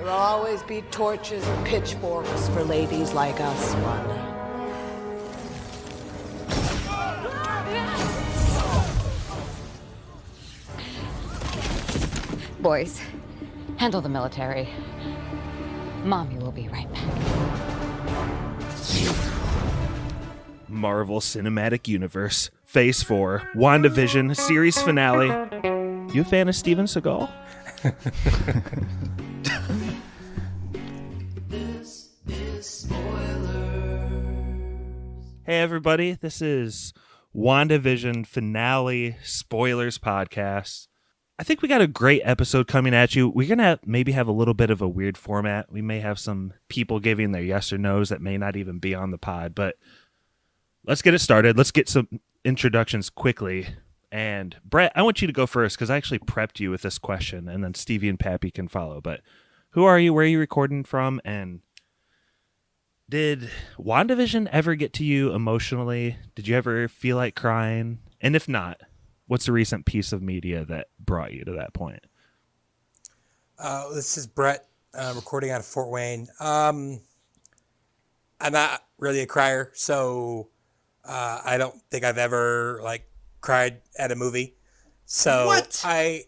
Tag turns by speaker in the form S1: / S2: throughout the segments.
S1: There'll always be torches and pitchforks for ladies like us, Wanda.
S2: Boys, handle the military. Mommy will be right back.
S3: Marvel Cinematic Universe, Phase 4, WandaVision, series finale. You a fan of Steven Seagal? Hey everybody, this is WandaVision finale spoilers podcast. I think we got a great episode coming at you. We're going to maybe have a little bit of a weird format. We may have some people giving their yes or no's that may not even be on the pod, but let's get it started. Let's get some introductions quickly. And Brett, I want you to go first because I actually prepped you with this question, and then Stevie and Pappy can follow. But who are you? Where are you recording from? And did WandaVision ever get to you emotionally? Did you ever feel like crying? And if not, what's a recent piece of media that brought you to that point?
S4: This is Brett, recording out of Fort Wayne. I'm not really a crier, so I don't think I've ever cried at a movie. So
S5: what?
S4: I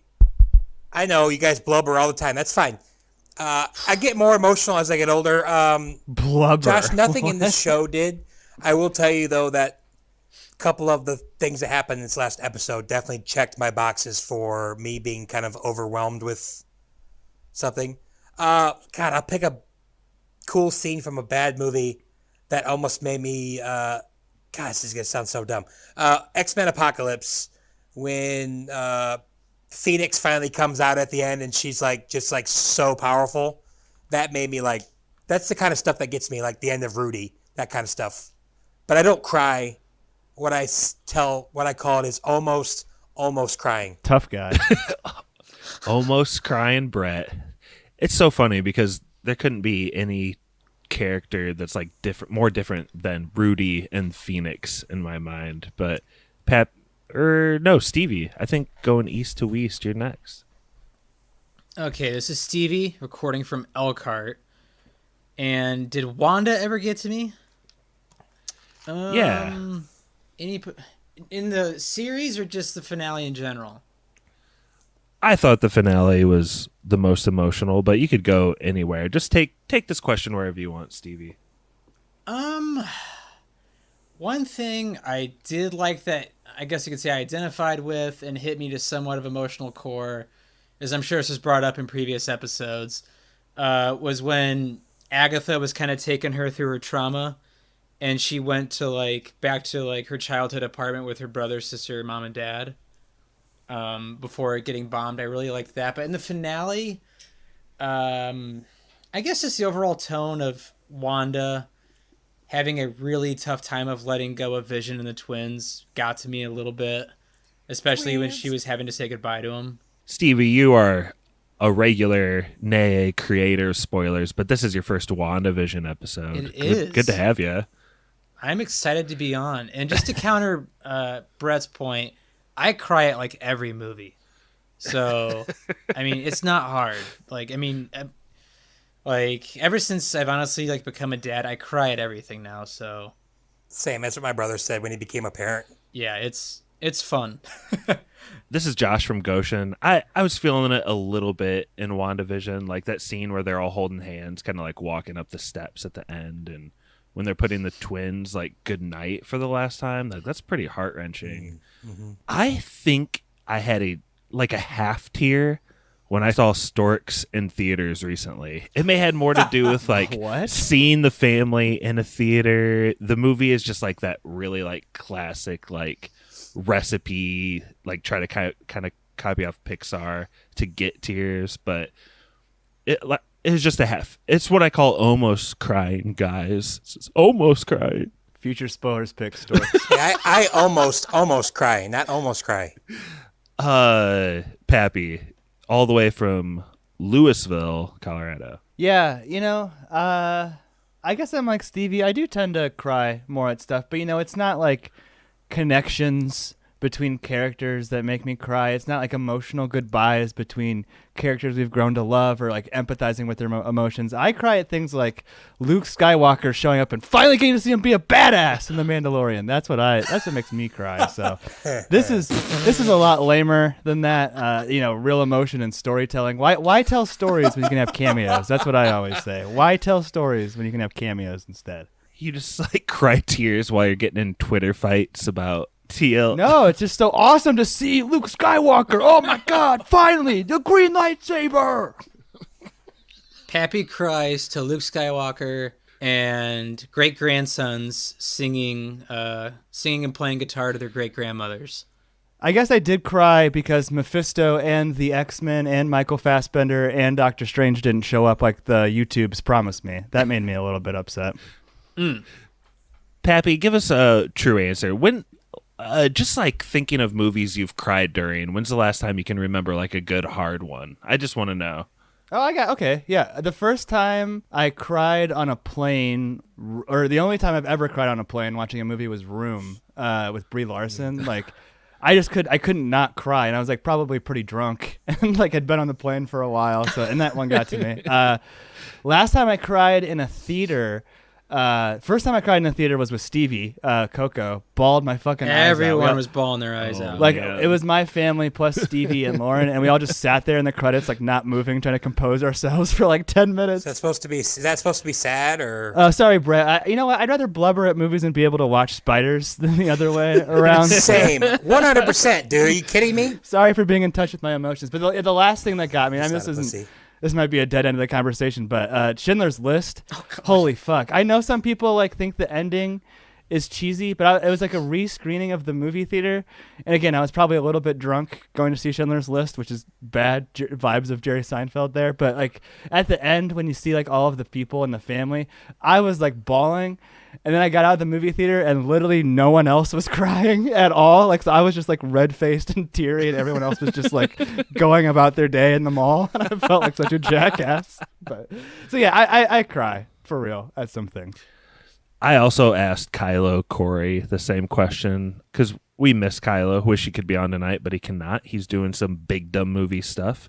S4: know you guys blubber all the time. That's fine. I get more emotional as I get older.
S5: Blubber.
S4: Josh, nothing in this show did. I will tell you though that a couple of the things that happened in this last episode definitely checked my boxes for me being kind of overwhelmed with something. God, I'll pick a cool scene from a bad movie that almost made me. God, this is gonna sound so dumb. X-Men Apocalypse, when Phoenix finally comes out at the end and she's just so powerful. That made me that's the kind of stuff that gets me, like the end of Rudy, that kind of stuff. But I don't cry. What I call it is almost crying.
S5: Tough guy.
S3: Almost crying Brett. It's so funny because there couldn't be any character that's more different than Rudy and Phoenix in my mind. But Stevie, I think going east to west, you're next.
S6: Okay, this is Stevie recording from Elkhart. And did Wanda ever get to me?
S3: Yeah.
S6: In the series or just the finale in general?
S3: I thought the finale was the most emotional, but you could go anywhere. Just take this question wherever you want, Stevie.
S6: One thing I did like that I guess you could say I identified with and hit me to somewhat of emotional core, as I'm sure this was brought up in previous episodes, was when Agatha was kind of taking her through her trauma, and she went to back to her childhood apartment with her brother, sister, mom, and dad. Before getting bombed. I really liked that. But in the finale, I guess just the overall tone of Wanda having a really tough time of letting go of Vision and the twins got to me a little bit, especially when she was having to say goodbye to him.
S3: Stevie, you are a regular, nay, creator of spoilers, but this is your first WandaVision episode.
S6: It is.
S3: Good to have you.
S6: I'm excited to be on. And just to counter Brett's point, I cry at every movie. So, I mean, it's not hard. Ever since I've honestly become a dad, I cry at everything now. So,
S4: same. That's what my brother said when he became a parent.
S6: Yeah, it's fun.
S3: This is Josh from Goshen. I was feeling it a little bit in WandaVision, that scene where they're all holding hands, kind of walking up the steps at the end, and when they're putting the twins good night for the last time. That's pretty heart-wrenching.
S4: Mm-hmm.
S3: I think I had a half tear when I saw Storks in theaters recently. It may have had more to do with
S5: What?
S3: seeing the family in a theater. The movie is just that really classic recipe, try to kind of copy off Pixar to get tears, but it's just a half. It's what I call almost crying, guys. It's almost crying.
S5: Future spoilers pick Storks.
S4: Yeah, I almost cry, not almost cry.
S3: Pappy, all the way from Louisville, Colorado.
S5: Yeah, I guess I'm like Stevie. I do tend to cry more at stuff, but it's not connections between characters that make me cry. It's not like emotional goodbyes between characters we've grown to love or like empathizing with their emotions. I cry at things like Luke Skywalker showing up and finally getting to see him be a badass in The Mandalorian. That's what makes me cry. So this is a lot lamer than that. Real emotion and storytelling. Why tell stories when you can have cameos? That's what I always say. Why tell stories when you can have cameos instead?
S3: You just like cry tears while you're getting in Twitter fights about TL.
S5: No, it's just so awesome to see Luke Skywalker. Oh my God! Finally, the green lightsaber.
S6: Pappy cries to Luke Skywalker and great grandsons singing and playing guitar to their great grandmothers.
S5: I guess I did cry because Mephisto and the X-Men and Michael Fassbender and Doctor Strange didn't show up like the YouTubes promised me. That made me a little bit upset.
S3: Pappy, give us a true answer. When just like thinking of movies you've cried during, when's the last time you can remember like a good hard one? I just want to know.
S5: Okay. Yeah. The first time I cried on a plane, or the only time I've ever cried on a plane watching a movie was Room with Brie Larson. Like, I couldn't not cry. And I was like probably pretty drunk and like had been on the plane for a while. And that one got to me. Last time I cried in a theater, first time I cried in a theater was with Stevie, Coco. Bawled my fucking eyes out.
S6: Everyone was bawling their eyes out.
S5: Like, it was my family plus Stevie and Lauren, and we all just sat there in the credits, like not moving, trying to compose ourselves for like 10 minutes.
S4: Is that supposed to be sad or?
S5: Sorry, Brett. You know what? I'd rather blubber at movies and be able to watch spiders than the other way around.
S4: Same, 100%, dude. Are you kidding me?
S5: Sorry for being in touch with my emotions. But the last thing that got me, I mean,
S4: Pussy.
S5: this might be a dead end of the conversation, but Schindler's List. Holy fuck! I know some people like think the ending is cheesy, but it was like a re-screening of the movie theater. And again, I was probably a little bit drunk going to see Schindler's List, which is bad vibes of Jerry Seinfeld there. But like at the end, when you see like all of the people in the family, I was like bawling. And then I got out of the movie theater and literally no one else was crying at all. Like, so I was just like red-faced and teary, and everyone else was just like going about their day in the mall. And I felt like such a jackass. But so yeah, I cry for real at some things.
S3: I also asked Kylo Corey the same question because we miss Kylo. Wish he could be on tonight, but he cannot. He's doing some big dumb movie stuff.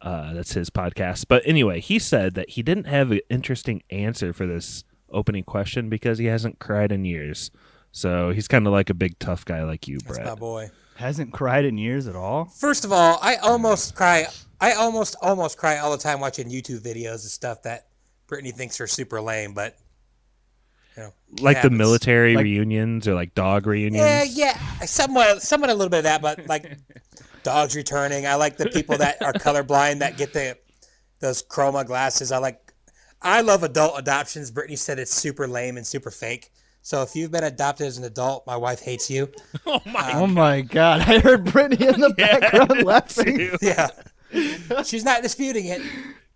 S3: That's his podcast. But anyway, he said that he didn't have an interesting answer for this opening question because he hasn't cried in years. So he's kind of like a big tough guy like you, Brett.
S4: That's my boy.
S5: Hasn't cried in years at all?
S4: First of all, I almost cry. I almost cry all the time watching YouTube videos and stuff that Brittany thinks are super lame, but
S3: like the military reunions or like dog reunions.
S4: Yeah, somewhat a little bit of that, but like dogs returning. I like the people that are colorblind that get those chroma glasses. I love adult adoptions. Brittany said it's super lame and super fake. So if you've been adopted as an adult, my wife hates you.
S5: Oh my God! I heard Brittany in the background laughing.
S4: Yeah, she's not disputing it.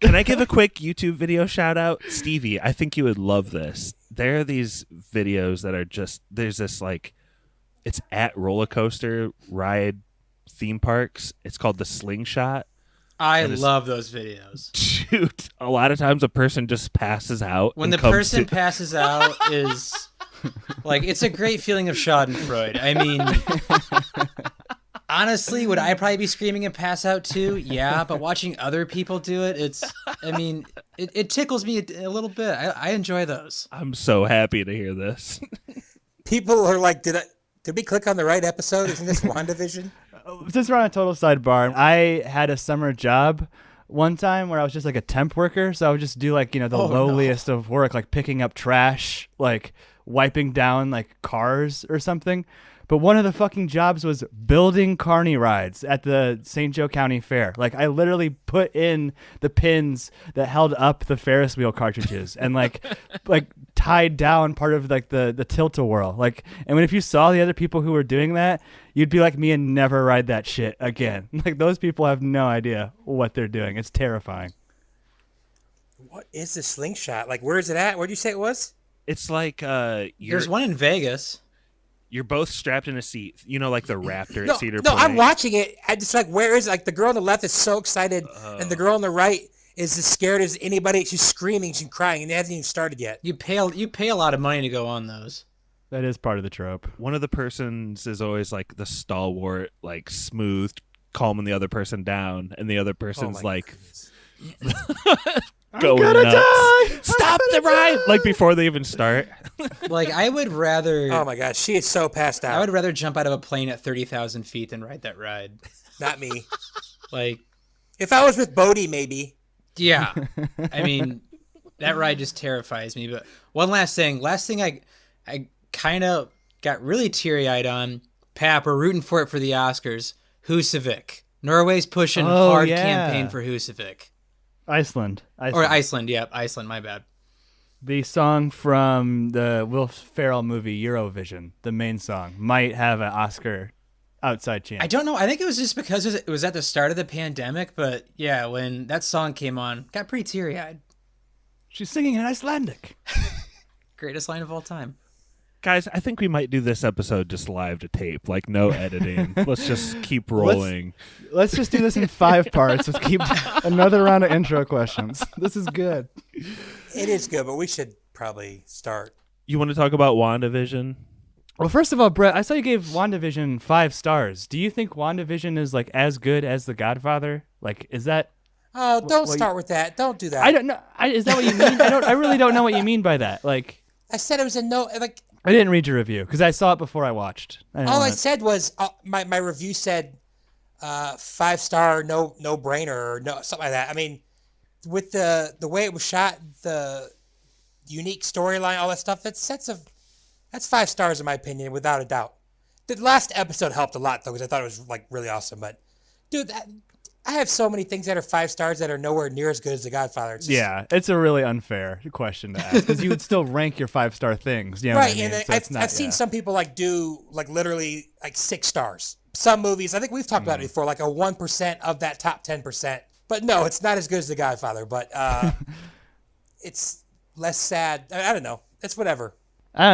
S3: Can I give a quick YouTube video shout out? Stevie, I think you would love this. There are these videos that are just, there's this like, it's at roller coaster ride theme parks. It's called the Slingshot.
S6: I love those videos.
S3: Shoot, a lot of times a person just passes out.
S6: When the person passes out is like, it's a great feeling of schadenfreude. I mean, honestly, would I probably be screaming and pass out too? Yeah, but watching other people do it, it tickles me a little bit. I enjoy those.
S3: I'm so happy to hear this.
S4: People are like, did we click on the right episode? Isn't this WandaVision?
S5: Since we're on a total sidebar, I had a summer job one time where I was just like a temp worker. So I would just do like, the lowliest of work, like picking up trash, like wiping down like cars or something. But one of the fucking jobs was building carny rides at the St. Joe County Fair. Like, I literally put in the pins that held up the Ferris wheel cartridges and like tied down part of like the tilt-a-whirl. Like, and if you saw the other people who were doing that, you'd be like me and never ride that shit again. Like, those people have no idea what they're doing. It's terrifying.
S4: What is the Slingshot? Like, where is it at? Where'd you say it was?
S3: It's like
S6: there's one in Vegas.
S3: You're both strapped in a seat, like the Raptor at Cedar Point.
S4: No, I'm watching it. I just like, where is it? Like, the girl on the left is so excited, and the girl on the right is as scared as anybody. She's screaming, she's crying, and it hasn't even started yet.
S6: You pay a lot of money to go on those.
S5: That is part of the trope.
S3: One of the persons is always like the stalwart, like smooth, calming the other person down, and the other person's like going nuts. Stop the ride! Like before they even start.
S6: Like, I would rather.
S4: Oh my gosh, she is so passed out.
S6: I would rather jump out of a plane at 30,000 feet than ride that ride.
S4: Not me.
S6: Like,
S4: If I was with Bodhi, maybe.
S6: yeah. I mean, that ride just terrifies me. But one last thing. I kind of got really teary-eyed on. Pap, we're rooting for it for the Oscars. Husavik. Norway's pushing hard campaign for Husavik.
S5: Iceland.
S6: Or Iceland, yep. Iceland, my bad.
S5: The song from the Will Ferrell movie Eurovision, the main song, might have an Oscar outside chance.
S6: I don't know. I think it was just because it was at the start of the pandemic. But yeah, when that song came on, got pretty teary-eyed.
S5: She's singing in Icelandic.
S6: Greatest line of all time.
S3: Guys, I think we might do this episode just live to tape, like no editing. Let's just keep rolling.
S5: Let's just do this in 5 parts. Let's keep another round of intro questions. This is good.
S4: It is good, but we should probably start.
S3: You want to talk about WandaVision?
S5: Well, first of all, Brett, I saw you gave WandaVision 5 stars. Do you think WandaVision is like as good as The Godfather? Like, is that?
S4: Oh, don't start with that. Don't do that.
S5: I don't know. Is that what you mean? I really don't know what you mean by that. Like,
S4: I said it was a no. Like,
S5: I didn't read your review because I saw it before I watched.
S4: I said was my review said 5-star, no brainer, or no something like that. I mean, with the way it was shot, the unique storyline, all that stuff, that's 5 stars in my opinion, without a doubt. The last episode helped a lot though, because I thought it was like really awesome. But dude, I have so many things that are 5 stars that are nowhere near as good as The Godfather.
S5: Yeah, it's a really unfair question to ask because you would still rank your 5-star things. You know
S4: right,
S5: what I mean?
S4: and
S5: So
S4: I've seen some people like do like literally like 6 stars. Some movies, I think we've talked about it before, like a 1% of that top 10%. But no, it's not as good as The Godfather. But it's less sad. I don't know. It's whatever.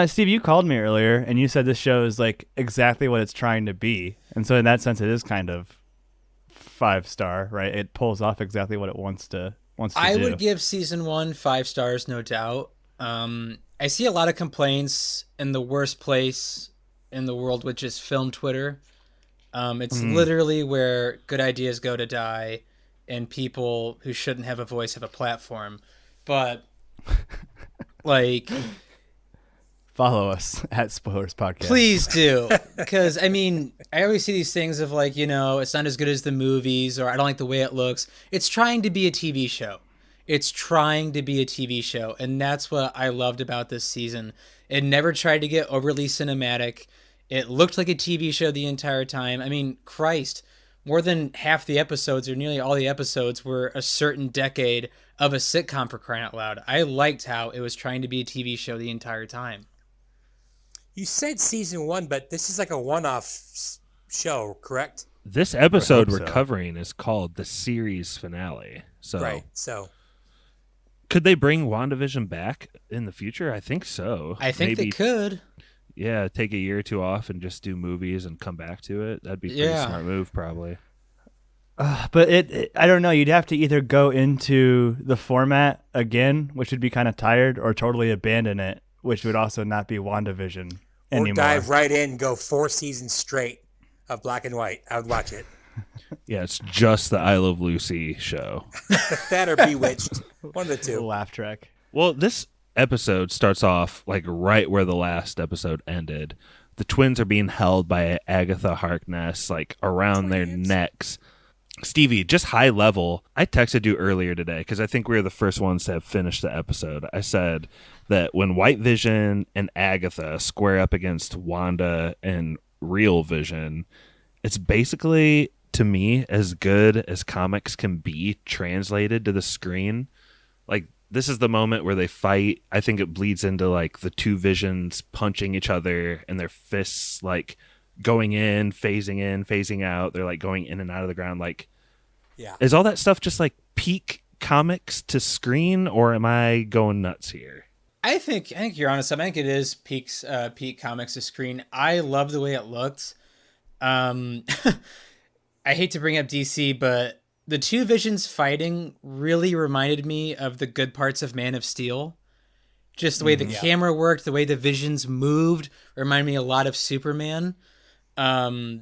S5: Steve, you called me earlier and you said this show is like exactly what it's trying to be, and so in that sense, it is kind of 5-star, right? It pulls off exactly what it wants to do.
S6: I would give season 1 5 stars, no doubt. I see a lot of complaints in the worst place in the world, which is film Twitter. It's literally where good ideas go to die and people who shouldn't have a voice have a platform. But like,
S5: follow us at Spoilers Podcast.
S6: please do. Because, I mean, I always see these things of like, it's not as good as the movies, or I don't like the way it looks. It's trying to be a TV show. It's trying to be a TV show. And that's what I loved about this season. It never tried to get overly cinematic. It looked like a TV show the entire time. I mean, Christ, more than half the episodes, or nearly all the episodes, were a certain decade of a sitcom, for crying out loud. I liked how it was trying to be a TV show the entire time.
S4: You said season 1, but this is like a one-off show, correct?
S3: This episode we're
S5: so.
S3: covering is called the series finale. So
S4: Right. So
S3: could they bring WandaVision back in the future? I think so.
S6: I think they could.
S3: Yeah, take a year or 2 off and just do movies and come back to it. That'd be a pretty smart move, probably.
S5: But I don't know. You'd have to either go into the format again, which would be kind of tired, or totally abandon it, which would also not be WandaVision anymore.
S4: or dive right in, go 4 seasons straight of black and white. I would watch it.
S3: Yeah, it's just the I Love Lucy show.
S4: That or Bewitched. One of the two.
S5: Laugh track.
S3: Well, this episode starts off like right where the last episode ended. The twins are being held by Agatha Harkness, like around their necks. Stevie, just high level, I texted you earlier today because I think we were the first ones to have finished the episode. I said that when White Vision and Agatha square up against Wanda and Real Vision, it's basically, to me, as good as comics can be translated to the screen. Like, this is the moment where they fight. I think it bleeds into like the two visions punching each other and their fists like going in, phasing out. They're like going in and out of the ground. Like,
S4: Yeah.
S3: is all that stuff just like peak comics to screen, or am I going nuts here?
S6: I think you're honest. I think it is peak comics to screen. I love the way it looked. I hate to bring up DC, but the two visions fighting really reminded me of the good parts of Man of Steel. Just the way the camera worked, the way the visions moved, reminded me a lot of Superman. I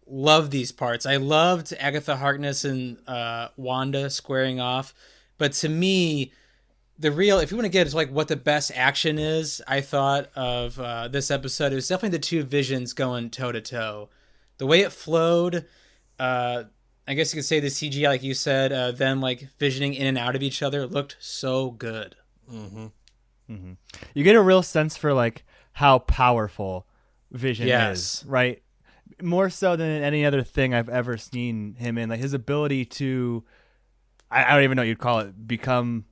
S6: love these parts. I loved Agatha Harkness and Wanda squaring off. But to me, if you want to get to like what the best action is, I thought of this episode. It was definitely the two visions going toe to toe. The way it flowed, I guess you could say the CGI, like you said, them like visioning in and out of each other looked so good.
S5: Mm-hmm. Mm-hmm. You get a real sense for like how powerful Vision is, right? More so than in any other thing I've ever seen him in. Like his ability to, I don't even know what you'd call it, become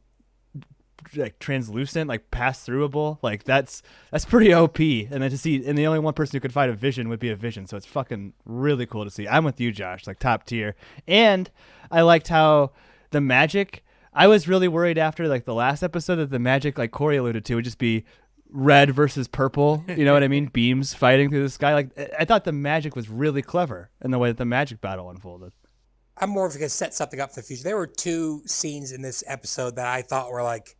S5: like translucent, like pass throughable. Like that's pretty OP. And then the only one person who could fight a Vision would be a Vision. So it's fucking really cool to see. I'm with you, Josh, like top tier. And I liked how the magic, I was really worried after like the last episode that the magic, like Corey alluded to, would just be red versus purple. You know what I mean? Beams fighting through the sky. Like I thought the magic was really clever in the way that the magic battle unfolded.
S4: I'm more of going to set something up for the future. There were two scenes in this episode that I thought were like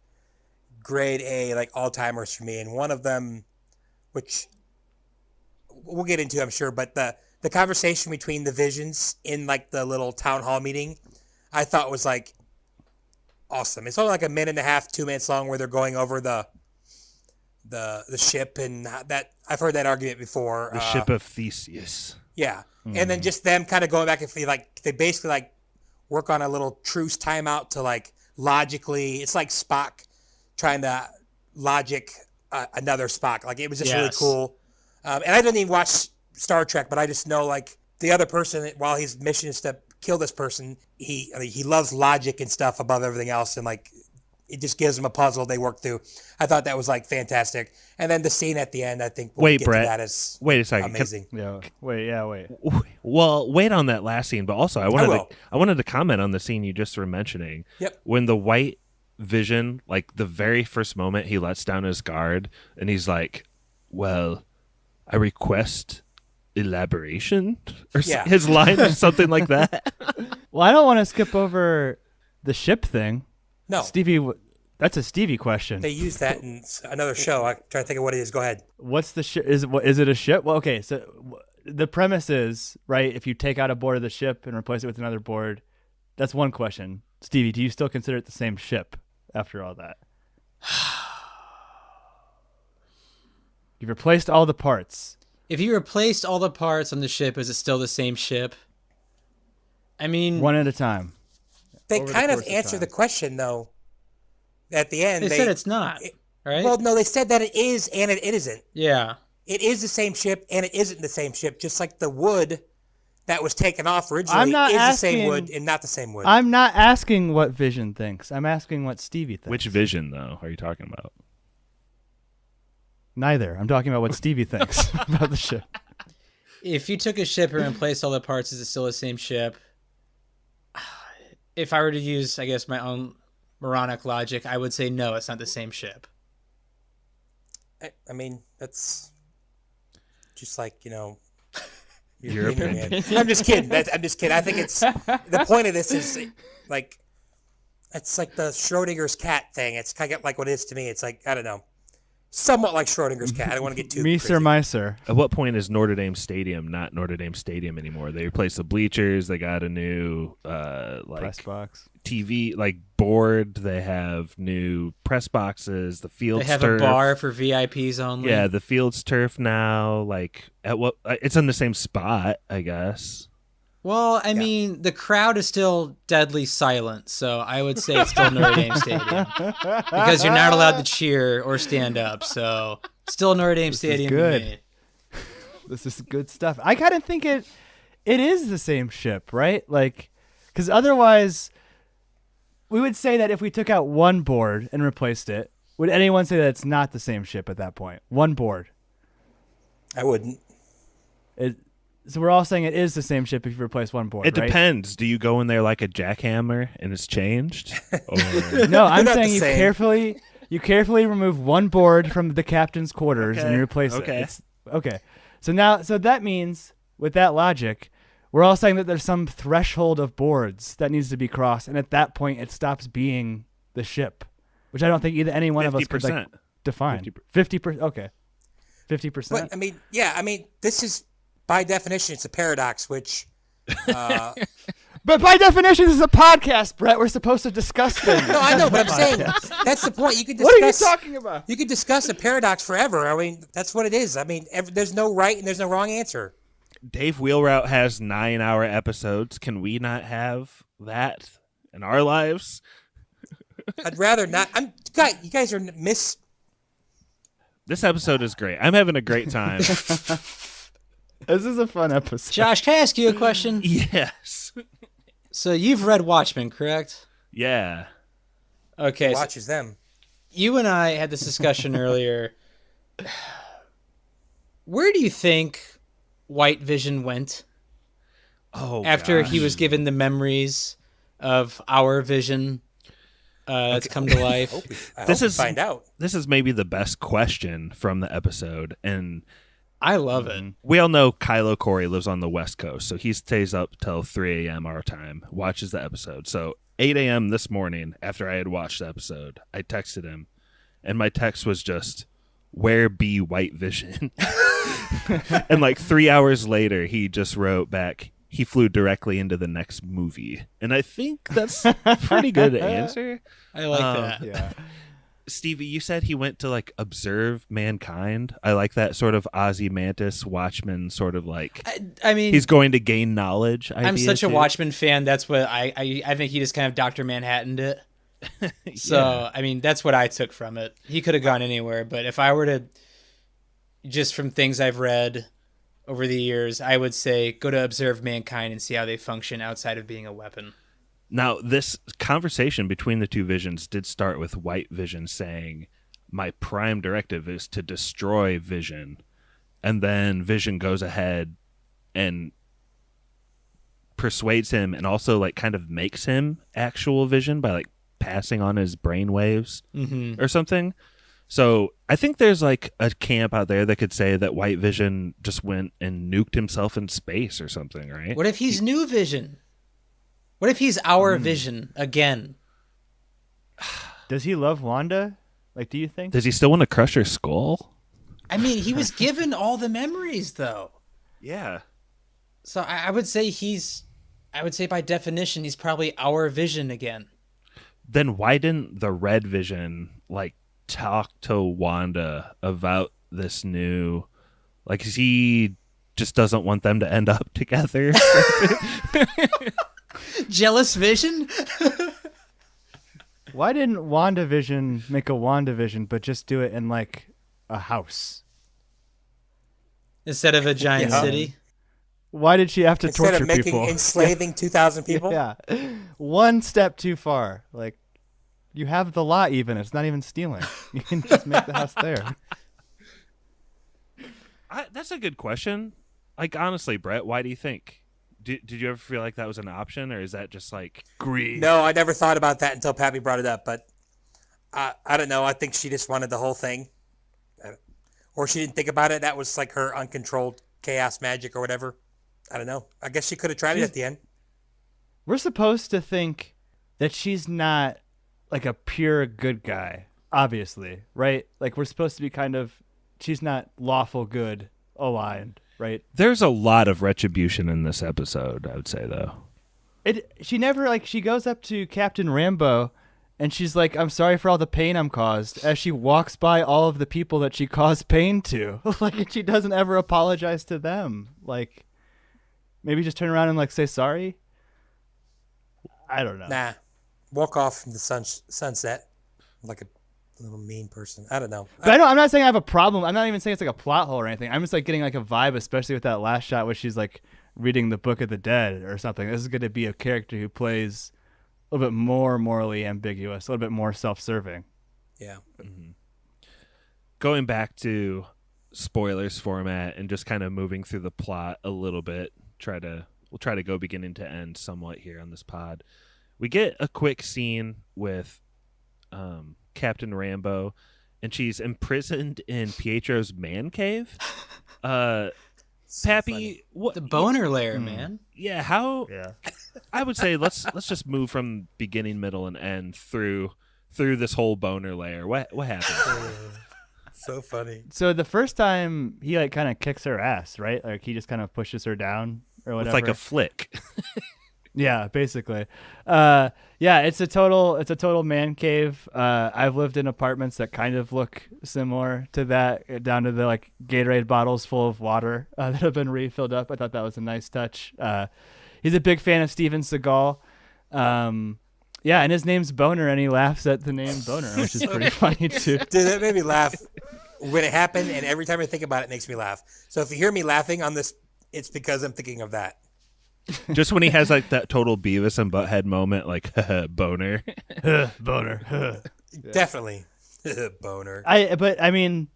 S4: grade A, like all-timers for me. And one of them, which we'll get into, I'm sure, but the conversation between the Visions in like the little town hall meeting, I thought was like awesome. It's only like a minute and a half, 2 minutes long, where they're going over the ship, and that I've heard that argument before.
S3: The ship of Theseus.
S4: Yeah. And then just them kind of going back and forth, like they basically like work on a little truce timeout to like logically, it's like Spock trying to logic another Spock. Like it was just really cool. And I didn't even watch Star Trek, but I just know like the other person, while his mission is to kill this person, he loves logic and stuff above everything else, and like it just gives them a puzzle they work through. I thought that was like fantastic. And then the scene at the end, I think we'll get
S3: Brett,
S4: to that is
S3: wait a second.
S4: Amazing.
S5: Wait.
S3: Well, wait on that last scene, but also I wanted to comment on the scene you just were mentioning.
S4: Yep.
S3: When the white Vision, like the very first moment he lets down his guard and he's like, well, I request elaboration, or his line or something like that.
S5: Well, I don't want to skip over the ship thing.
S4: No.
S5: Stevie, that's a Stevie question.
S4: They use that in another show. I'm trying to think of what it is. Go ahead.
S5: What's the ship? Is it a ship? Well, okay. So the premise is, right, if you take out a board of the ship and replace it with another board, that's one question. Stevie, do you still consider it the same ship after all that? You've replaced all the parts.
S6: If you replaced all the parts on the ship, is it still the same ship? I mean,
S5: one at a time.
S4: They kind of answer the question, though, at the end.
S6: They said it's not, right?
S4: Well, no, they said that it is and it isn't.
S6: Yeah.
S4: It is the same ship and it isn't the same ship, just like the wood that was taken off originally the same wood and not the same wood.
S5: I'm not asking what Vision thinks. I'm asking what Stevie thinks.
S3: Which Vision, though, are you talking about?
S5: Neither. I'm talking about what Stevie thinks about the ship.
S6: If you took a ship and replaced all the parts, is it still the same ship? If I were to use, I guess, my own moronic logic, I would say no, it's not the same ship.
S4: I mean, that's just like,
S3: your opinion.
S4: Man. I'm just kidding. I'm just kidding. I think it's the point of this is like it's like the Schrodinger's cat thing. It's kind of like what it is to me. It's like, I don't know, somewhat like Schrodinger's cat. I don't want to get too
S5: me,
S4: crazy.
S5: sir, my sir.
S3: At what point is Notre Dame Stadium not Notre Dame Stadium anymore? They replaced the bleachers. They got a new
S5: press box,
S3: TV board. They have new press boxes. The field's
S6: They have
S3: turf.
S6: a bar for VIPs only.
S3: Yeah, the field's turf now. Like at what? It's in the same spot, I guess.
S6: Well, I mean, the crowd is still deadly silent, so I would say it's still Notre Dame Stadium because you're not allowed to cheer or stand up. So still Notre Dame Stadium.
S5: Good. This is good stuff. I kind of think it is the same ship, right? Like, because otherwise, we would say that if we took out one board and replaced it, would anyone say that it's not the same ship at that point? One board.
S4: I wouldn't.
S5: So we're all saying it is the same ship if you replace one board,
S3: It
S5: right?
S3: depends. Do you go in there like a jackhammer and it's changed? Or...
S5: No, I'm
S4: not
S5: saying
S4: the
S5: you carefully remove one board from the captain's quarters and you replace it. Okay. So that means, with that logic, we're all saying that there's some threshold of boards that needs to be crossed, and at that point it stops being the ship. which I don't think either any one of us could like
S3: 50%.
S5: define. 50%. Okay, 50%.
S4: But I mean, this is by definition it's a paradox, which.
S5: But by definition, this is a podcast, Brett. We're supposed to discuss things.
S4: No, I know, but I'm saying that's the point. You could discuss.
S5: What are you talking about?
S4: You could discuss a paradox forever. I mean, that's what it is. I mean, there's no right and there's no wrong answer.
S3: Dave Wheelrout has 9-hour episodes. Can we not have that in our lives?
S4: I'd rather not. You guys are
S3: This episode is great. I'm having a great time.
S5: This is a fun episode.
S6: Josh, can I ask you a question?
S3: Yes.
S6: So you've read Watchmen, correct?
S3: Yeah.
S6: Okay. So
S4: watches them.
S6: you and I had this discussion earlier. Where do you think White Vision went after he was given the memories of our Vision that's come to life?
S4: I hope we find out.
S3: This is maybe the best question from the episode, and
S6: I love it.
S3: we all know Kylo Corey lives on the West Coast, so he stays up till 3 a.m. our time, watches the episode. So 8 a.m. this morning, after I had watched the episode, I texted him, and my text was just, "Where be White Vision?" And like 3 hours later, he just wrote back, "He flew directly into the next movie." And I think that's a pretty good answer.
S6: I like that.
S5: Yeah.
S3: Stevie, you said he went to like observe mankind. I like that sort of Ozymandias Watchman sort of like.
S6: I mean,
S3: He's going to gain knowledge.
S6: I'm
S3: idea,
S6: such a
S3: too.
S6: Watchmen fan. That's what I think he just kind of Dr. Manhattaned it. So,
S3: Yeah.
S6: I mean, that's what I took from it. He could have gone anywhere, but if I were to, just from things I've read over the years, I would say go to observe mankind and see how they function outside of being a weapon.
S3: Now, this conversation between the two Visions did start with White Vision saying, "My prime directive is to destroy Vision." And then Vision goes ahead and persuades him and also like kind of makes him actual Vision by like passing on his brain waves or something. So I think there's like a camp out there that could say that White Vision just went and nuked himself in space or something, right?
S6: What if he's new Vision? What if he's our Vision again?
S5: Does he love Wanda? Like, do you think?
S3: Does he still want to crush her skull?
S6: I mean, he was given all the memories, though.
S3: Yeah.
S6: So I would say by definition, he's probably our Vision again.
S3: Then why didn't the Red Vision like talk to Wanda about this new, like, he just doesn't want them to end up together?
S6: Jealous Vision?
S5: Why didn't WandaVision make a WandaVision, but just do it in like a house?
S6: Instead of a giant
S4: Yeah.
S6: city?
S5: Why did she have to
S4: Instead
S5: torture
S4: of making
S5: people?
S4: enslaving 2,000 people.
S5: Yeah, one step too far. Like, you have the lot. Even it's not even stealing. You can just make the house there.
S3: That's a good question. Like, honestly, Brett, why do you think? Did you ever feel like that was an option, or is that just like greed?
S4: No, I never thought about that until Pappy brought it up. But I don't know. I think she just wanted the whole thing, or she didn't think about it. That was like her uncontrolled chaos magic or whatever. I don't know. I guess she could have tried it at the end.
S5: We're supposed to think that she's not like a pure good guy, obviously, right? Like, we're supposed to be kind of, she's not lawful good aligned, right?
S3: There's a lot of retribution in this episode, I would say, though.
S5: She never, like, she goes up to Captain Rambo and she's like, "I'm sorry for all the pain I'm caused," as she walks by all of the people that she caused pain to. Like, she doesn't ever apologize to them. Like, maybe just turn around and like say sorry. I don't know.
S4: Nah, walk off in the sunset like a little mean person. I don't know.
S5: But I'm not saying I have a problem. I'm not even saying it's like a plot hole or anything. I'm just like getting like a vibe, especially with that last shot where she's like reading the Book of the Dead or something. This is going to be a character who plays a little bit more morally ambiguous, a little bit more self-serving.
S4: Yeah.
S3: Going back to spoilers format and just kind of moving through the plot a little bit. We'll try to go beginning to end somewhat here on this pod. We get a quick scene with Captain Rambo, and she's imprisoned in Pietro's man cave. Pappy, what
S6: The boner layer, man.
S3: Yeah, how?
S5: Yeah.
S3: I would say let's just move from beginning, middle, and end through through this whole boner layer? What happened?
S4: So funny.
S5: So the first time he like kind of kicks her ass, right? Like he just kind of pushes her down or
S3: It's
S5: whatever.
S3: like a flick.
S5: Yeah, basically. Yeah, it's a total man cave. I've lived in apartments that kind of look similar to that, down to the like Gatorade bottles full of water that have been refilled up. I thought that was a nice touch. He's a big fan of Steven Seagal. Yeah, and his name's Boner, and he laughs at the name Boner, which is pretty funny too.
S4: Dude, that made me laugh when it happened, and every time I think about it, it makes me laugh. So if you hear me laughing on this, it's because I'm thinking of that.
S3: Just when he has like that total Beavis and Butthead moment, like boner.
S5: Boner.
S4: Definitely. Boner.
S5: But I mean,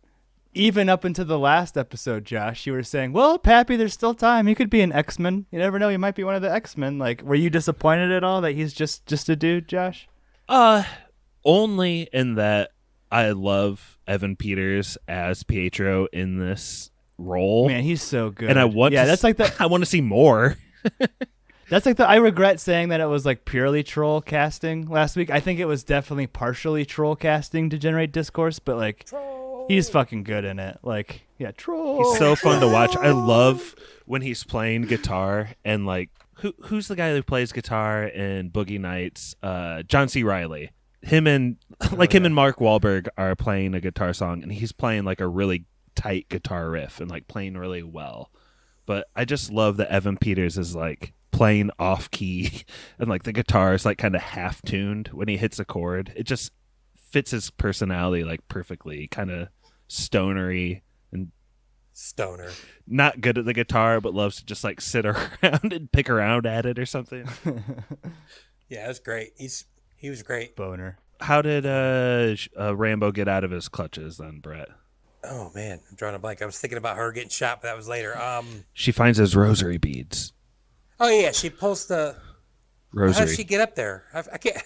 S5: even up into the last episode, Josh, you were saying, well, Pappy, there's still time. He could be an X-Men. You never know. He might be one of the X-Men. Like, were you disappointed at all that he's just a dude, Josh?
S3: Only in that I love Evan Peters as Pietro in this role.
S5: Man, he's so good.
S3: And I want
S5: that's like the
S3: I want to see more.
S5: That's like I regret saying that it was like purely troll casting last week. I think it was definitely partially troll casting to generate discourse, but like he's fucking good in it. Like, yeah, troll.
S3: He's so fun to watch. I love when he's playing guitar and like who's the guy who plays guitar in Boogie Nights? John C. Reilly. Him and Mark Wahlberg are playing a guitar song, and he's playing like a really tight guitar riff and like playing really well. But I just love that Evan Peters is like playing off key and like the guitar is like kind of half tuned when he hits a chord. It just fits his personality like perfectly, kind of stonery and not good at the guitar, but loves to just like sit around and pick around at it or something.
S4: Yeah, that's great. He was great.
S5: Boner.
S3: How did Rambo get out of his clutches then, Brett?
S4: Oh man, I'm drawing a blank. I was thinking about her getting shot, but that was later.
S3: She finds his rosary beads.
S4: Oh yeah, she pulls the
S3: Rosary.
S4: How did she get up there? I can't.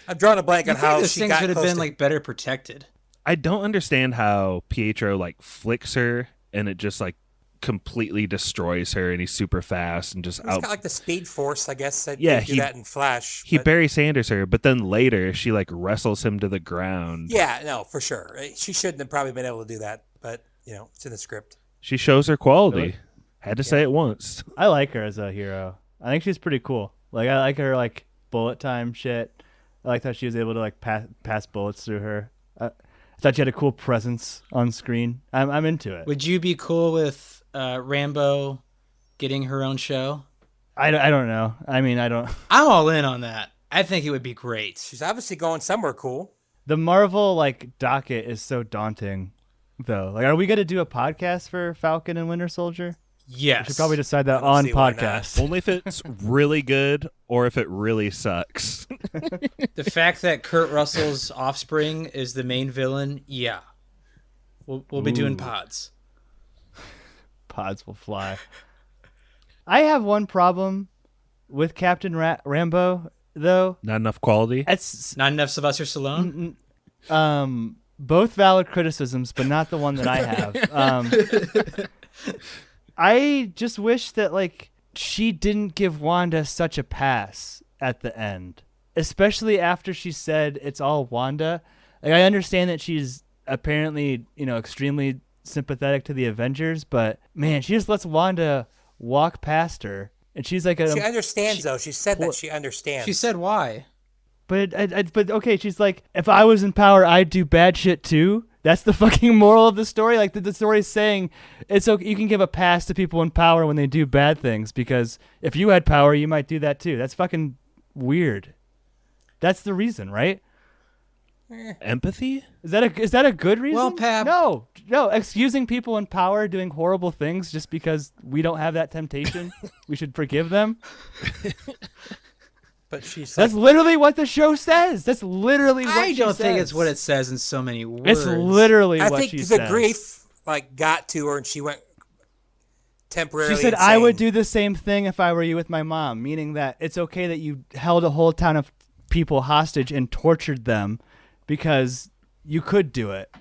S4: I'm drawing a blank on how
S6: this
S4: she
S6: thing
S4: got
S6: should have
S4: close
S6: been
S4: to-
S6: like better protected.
S3: I don't understand how Pietro like flicks her and it just like completely destroys her, and he's super fast and just
S4: It's
S3: out.
S4: got like the Speed Force, I guess. They
S3: Yeah,
S4: do that in Flash.
S3: He
S4: but-
S3: Barry Sanders her, but then later she like wrestles him to the ground.
S4: Yeah, no, for sure. She shouldn't have probably been able to do that, but you know, it's in the script.
S3: She shows her quality.
S5: Really?
S3: Had to say it once.
S5: I like her as a hero. I think she's pretty cool. Like I like her like bullet time shit. I liked how she was able to like pass bullets through her. I thought she had a cool presence on screen. I'm into it.
S6: Would you be cool with Rambo getting her own show?
S5: I don't know. I mean, I don't.
S6: I'm all in on that. I think it would be great.
S4: She's obviously going somewhere cool.
S5: The Marvel like docket is so daunting, though. Like, are we gonna do a podcast for Falcon and Winter Soldier?
S6: Yes.
S5: We should probably decide that
S4: I don't
S5: on
S4: see why not.
S5: podcast.
S3: Only if it's really good or if it really sucks.
S6: The fact that Kurt Russell's offspring is the main villain, yeah. We'll be doing pods.
S5: Pods will fly. I have one problem with Captain Rambo, though.
S3: Not enough quality.
S5: It's
S6: Not enough Sylvester Stallone?
S5: both valid criticisms, but not the one that I have. I just wish that like she didn't give Wanda such a pass at the end, especially after she said it's all Wanda. Like, I understand that she's apparently, extremely sympathetic to the Avengers, but man, she just lets Wanda walk past her, and she's like,
S4: She understands, though. She said that she understands.
S6: She said why?
S5: But okay, she's like, if I was in power, I'd do bad shit too. That's the fucking moral of the story. Like the story's saying, it's okay, you can give a pass to people in power when they do bad things, because if you had power, you might do that too. That's fucking weird. That's the reason, right?
S3: Empathy?
S5: Is that a good reason?
S6: Well, Pap-
S5: No, excusing people in power doing horrible things just because we don't have that temptation. We should forgive them.
S4: But she's
S5: That's literally what the show says. That's literally what
S6: I
S5: she
S6: don't think
S5: says.
S6: it's what it says in so many words.
S5: It's literally
S4: I
S5: what
S4: think
S5: she
S4: the
S5: says.
S4: grief got to her, and she went temporarily.
S5: She said,
S4: insane.
S5: I would do the same thing if I were you with my mom, meaning that it's okay that you held a whole town of people hostage and tortured them because you could do it.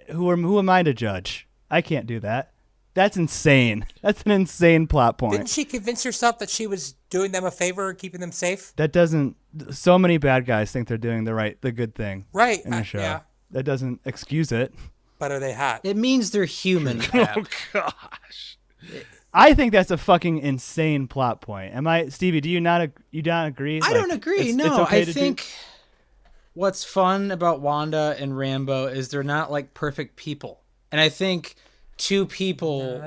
S5: Who am I to judge? I can't do that. That's insane. That's an insane plot point.
S4: Didn't she convince herself that she was doing them a favor, keeping them safe.
S5: That doesn't. So many bad guys think they're doing the good thing.
S4: Right.
S5: In the show.
S4: Yeah.
S5: That doesn't excuse it.
S4: But are they hot?
S6: It means they're human. Cap.
S3: Oh gosh.
S5: I think that's a fucking insane plot point. Am I, Stevie? Do you not agree?
S6: I don't agree.
S5: It's
S6: No,
S5: okay
S6: I think what's fun about Wanda and Rambo is they're not like perfect people, and I think two people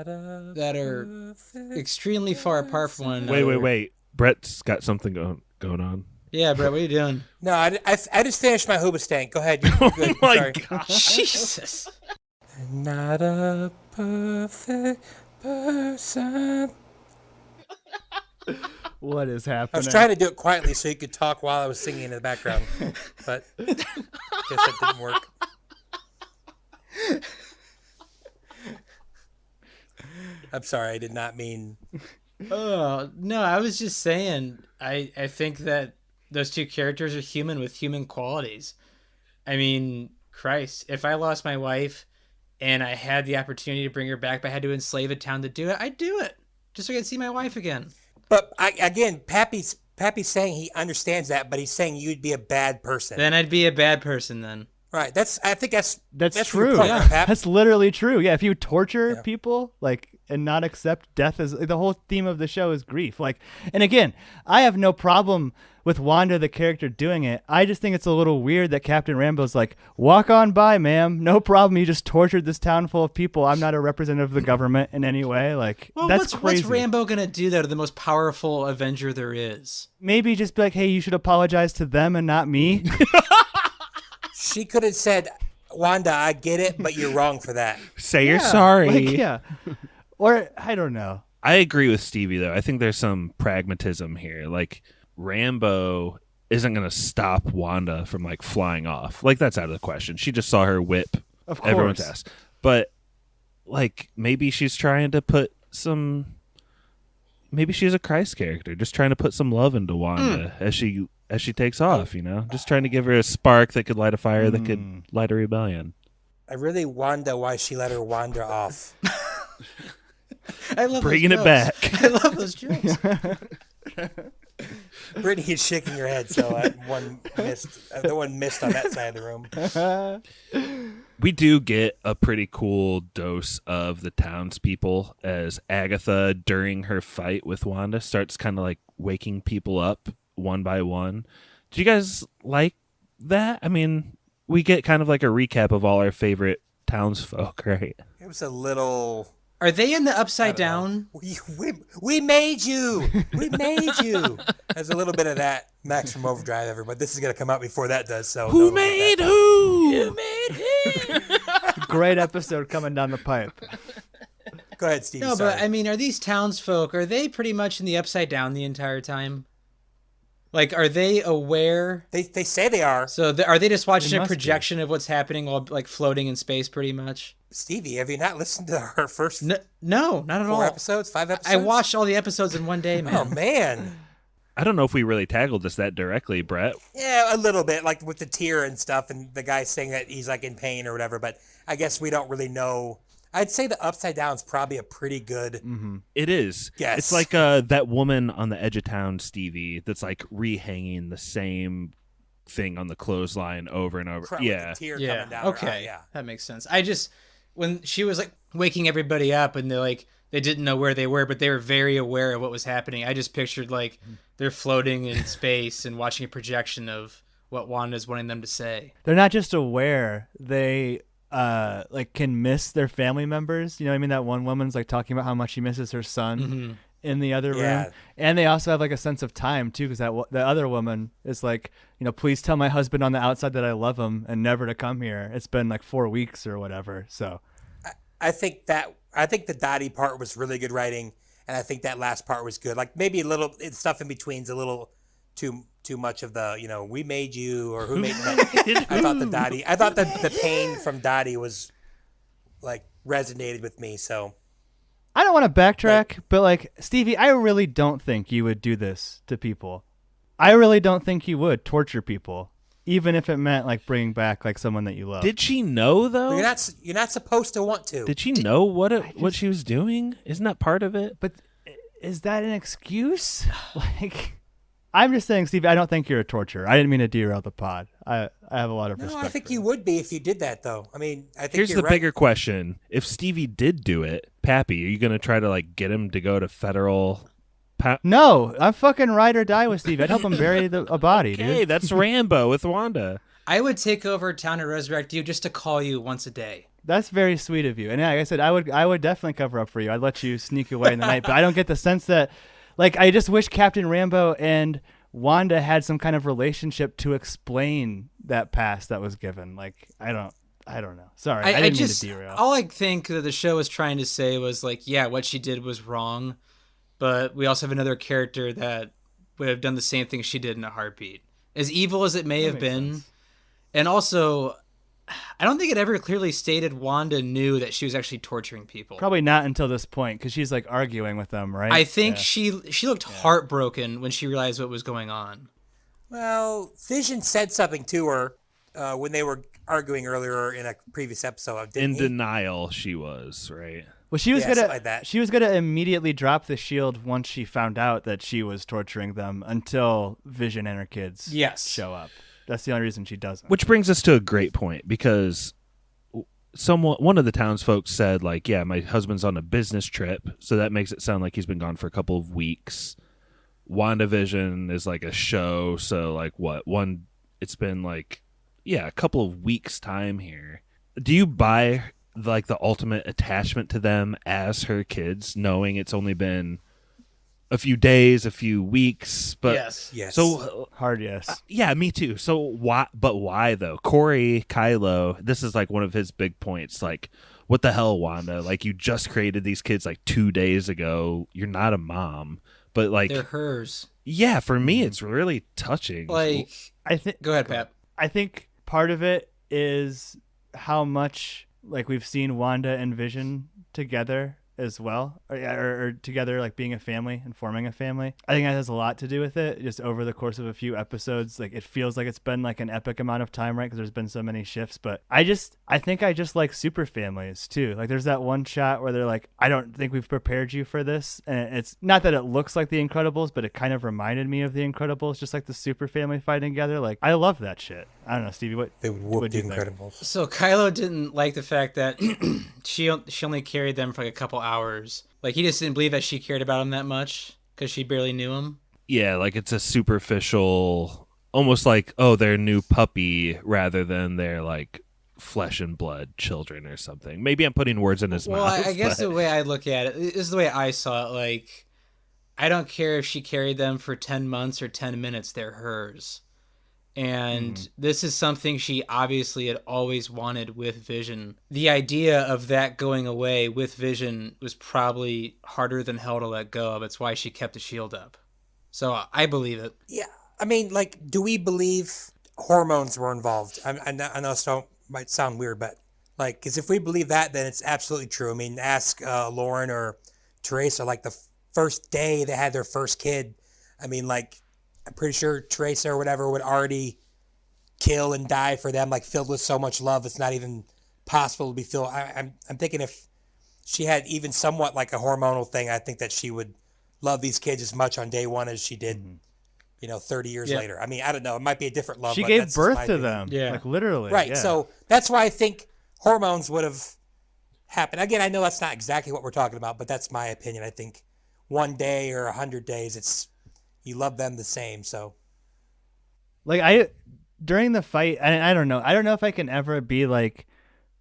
S6: that are extremely far apart from one another.
S3: Wait. Brett's got something going on.
S6: Yeah, Brett, what are you doing?
S4: No, I just finished my Hoobastank. Go ahead. You're good.
S3: Oh my
S4: Sorry.
S3: God.
S6: Jesus.
S4: Not a perfect person.
S5: What is happening?
S4: I was trying to do it quietly so you could talk while I was singing in the background, but guess that didn't work. I'm sorry, I did not mean.
S6: Oh, no, I was just saying, I think that those two characters are human with human qualities. I mean, Christ, if I lost my wife and I had the opportunity to bring her back, but I had to enslave a town to do it, I'd do it. Just so I could see my wife again.
S4: But again, Pappy's saying he understands that, but he's saying you'd be a bad person.
S6: Then I'd be a bad person then.
S4: Right. I think that's
S5: true.
S4: your point,
S6: Yeah.
S4: right, Pap?
S5: That's literally true. Yeah, if you torture people and not accept death as the whole theme of the show is grief. And again, I have no problem with Wanda the character doing it. I just think it's a little weird that Captain Rambo's like, walk on by, ma'am. No problem. You just tortured this town full of people. I'm not a representative of the government in any way. That's crazy.
S6: What's Rambo gonna do though to the most powerful Avenger there is?
S5: Maybe just be like, hey, you should apologize to them and not me.
S4: She could have said, Wanda, I get it, but you're wrong for that.
S3: Say you're sorry.
S5: Yeah. Or I don't know.
S3: I agree with Stevie though. I think there's some pragmatism here. Rambo isn't going to stop Wanda from flying off. That's out of the question. She just saw her whip
S5: Of course.
S3: everyone's ass. But maybe she's trying to put maybe she's a Christ character, just trying to put some love into Wanda as she takes off, just trying to give her a spark that could light a fire that could light a rebellion.
S4: I really wonder why she let her wander off.
S6: I love
S3: Bringing
S6: those
S3: it back.
S6: jokes. I love those jokes.
S4: Brittany is shaking her head, so one missed on that side of the room.
S3: We do get a pretty cool dose of the townspeople as Agatha, during her fight with Wanda, starts kind of waking people up one by one. Do you guys like that? I mean, we get kind of a recap of all our favorite townsfolk, right?
S4: It was a little...
S6: Are they in the Upside Down?
S4: We made you. We made you. There's a little bit of that Max from Overdrive, everybody. This is going to come out before that does. So
S3: Who made who?
S6: You made him.
S5: Great episode coming down the pipe.
S4: Go ahead, Steve.
S6: No,
S4: sorry.
S6: but I mean, are these townsfolk, are they pretty much in the Upside Down the entire time? Are they aware?
S4: They say they are.
S6: So are they just watching a
S5: must be.
S6: projection of what's happening while floating in space pretty much?
S4: Stevie, have you not listened to our first
S6: No, not at all.
S4: 4 episodes, 5 episodes?
S6: I watched all the episodes in one day, man.
S4: Oh, man.
S3: I don't know if we really tackled this that directly, Brett.
S4: Yeah, a little bit, with the tear and stuff, and the guy saying that he's in pain or whatever. But I guess we don't really know. I'd say the Upside Down's probably a pretty good.
S3: It is.
S4: Yes.
S3: It's like that woman on the edge of town, Stevie, that's rehanging the same thing on the clothesline over and over.
S4: With
S3: Yeah.
S4: the tear
S6: Yeah.
S4: coming down her
S6: Okay.
S4: eye, yeah.
S6: That makes sense. When she was waking everybody up and they didn't know where they were, but they were very aware of what was happening. I just pictured they're floating in space and watching a projection of what Wanda's wanting them to say.
S5: They're not just aware, they can miss their family members. You know what I mean? That one woman's talking about how much she misses her son in the other
S4: Yeah.
S5: room. And they also have a sense of time too, because the other woman is please tell my husband on the outside that I love him and never to come here. It's been 4 weeks or whatever. So
S4: I think the Dottie part was really good writing, and I think that last part was good. Maybe a little stuff in between's a little too much of the we made you or who made that. I thought the pain from Dottie was resonated with me. So
S5: I don't want to backtrack, but Stevie, I really don't think you would do this to people. I really don't think you would torture people, even if it meant bringing back someone that you love.
S3: Did she know though?
S4: you're not supposed to want to.
S3: Did she know what she was doing? Isn't that part of it?
S5: But is that an excuse? Like, I'm just saying, Steve, I don't think you're a torturer. I didn't mean to derail the pod. I have a lot of respect.
S4: No, I think
S5: for
S4: you would be if you did that, though. I mean, I think
S3: Here's
S4: you're
S3: the
S4: right.
S3: bigger question: if Stevie did do it, Pappy, are you gonna try to like get him to go to federal?
S5: No, I'm fucking ride or die with Steve. I'd help him bury a body,
S3: Hey,
S5: dude.
S3: that's Rambo with Wanda.
S6: I would take over town and resurrect you just to call you once a day.
S5: That's very sweet of you. And like I said, I would definitely cover up for you. I'd let you sneak away in the night, but I don't get the sense that, like, I just wish Captain Rambo and Wanda had some kind of relationship to explain that past that was given. Like, I don't know. Sorry, I didn't mean to derail.
S6: All I think that the show was trying to say was like, yeah, what she did was wrong, but we also have another character that would have done the same thing she did in a heartbeat. As evil as it may have been.
S5: Sense.
S6: And also, I don't think it ever clearly stated Wanda knew that she was actually torturing people.
S5: Probably not until this point, because she's like arguing with them, right?
S6: I think
S5: Yeah.
S6: she looked heartbroken when she realized what was going on.
S4: Well, Vision said something to her when they were arguing earlier in a previous episode.
S3: In
S4: Didn't he?
S3: denial, she was right.
S5: Well, she was
S4: Yeah,
S5: gonna
S4: something like that.
S5: she was gonna immediately drop the shield once she found out that she was torturing them until Vision and her kids show up. That's the only reason she doesn't.
S3: Which brings us to a great point, because one of the townsfolk said, like, yeah, my husband's on a business trip, so that makes it sound like he's been gone for a couple of weeks. WandaVision is like a show, so like it's been like, yeah, a couple of weeks time here. Do you buy like the ultimate attachment to them as her kids, knowing it's only been a few days, a few weeks, but
S4: Yes.
S3: So
S5: hard yes.
S3: yeah, me too. So why though? Corey Kylo, this is like one of his big points. Like, what the hell, Wanda? Like, you just created these kids like 2 days ago. You're not a mom, but like,
S6: They're hers.
S3: yeah, for me, it's really touching.
S6: Like,
S5: I think
S6: go ahead, Pap.
S5: I think part of it is how much like we've seen Wanda and Vision together as well, or together, like being a family and forming a family. I think that has a lot to do with it. Just over the course of a few episodes, like it feels like it's been like an epic amount of time, right? Because there's been so many shifts. But I think I just like super families too. Like there's that one shot where they're like, I don't think we've prepared you for this, and it's not that it looks like The Incredibles, but it kind of reminded me of The Incredibles, just like the super family fighting together. Like I love that shit. I don't know, Stevie, what
S4: They would whoop
S5: what'd
S4: the
S5: you think?
S4: Incredibles.
S6: So Kylo didn't like the fact that she only carried them for like a couple hours. Like he just didn't believe that she cared about him that much because she barely knew him.
S3: yeah, like it's a superficial, almost like, oh, they're a new puppy rather than they're like flesh and blood children or something. Maybe I'm putting words in his
S6: Well,
S3: mouth.
S6: I guess
S3: but-
S6: the way I look at it this is the way I saw it. Like, I don't care if she carried them for 10 months or 10 minutes. They're hers. And this is something she obviously had always wanted with Vision. The idea of that going away with Vision was probably harder than hell to let go of. It's why she kept the shield up. So I believe it.
S4: Yeah, I mean, like, do we believe hormones were involved? I know it might sound weird, but like, because if we believe that, then it's absolutely true. I mean, ask Lauren or Teresa, like the first day they had their first kid. I mean, like, I'm pretty sure Teresa or whatever would already kill and die for them, like filled with so much love, it's not even possible to be filled. I'm thinking if she had even somewhat like a hormonal thing, I think that she would love these kids as much on day one as she did, 30 years later. I mean, I don't know. It might be a different love.
S5: She
S4: but
S5: gave
S4: that's just my
S5: birth to
S4: opinion.
S5: them.
S6: Yeah.
S5: Like literally.
S4: Right.
S5: Yeah.
S4: So that's why I think hormones would have happened. Again, I know that's not exactly what we're talking about, but that's my opinion. I think 1 day or 100 days, you love them the same. So
S5: like during the fight, I don't know if I can ever be like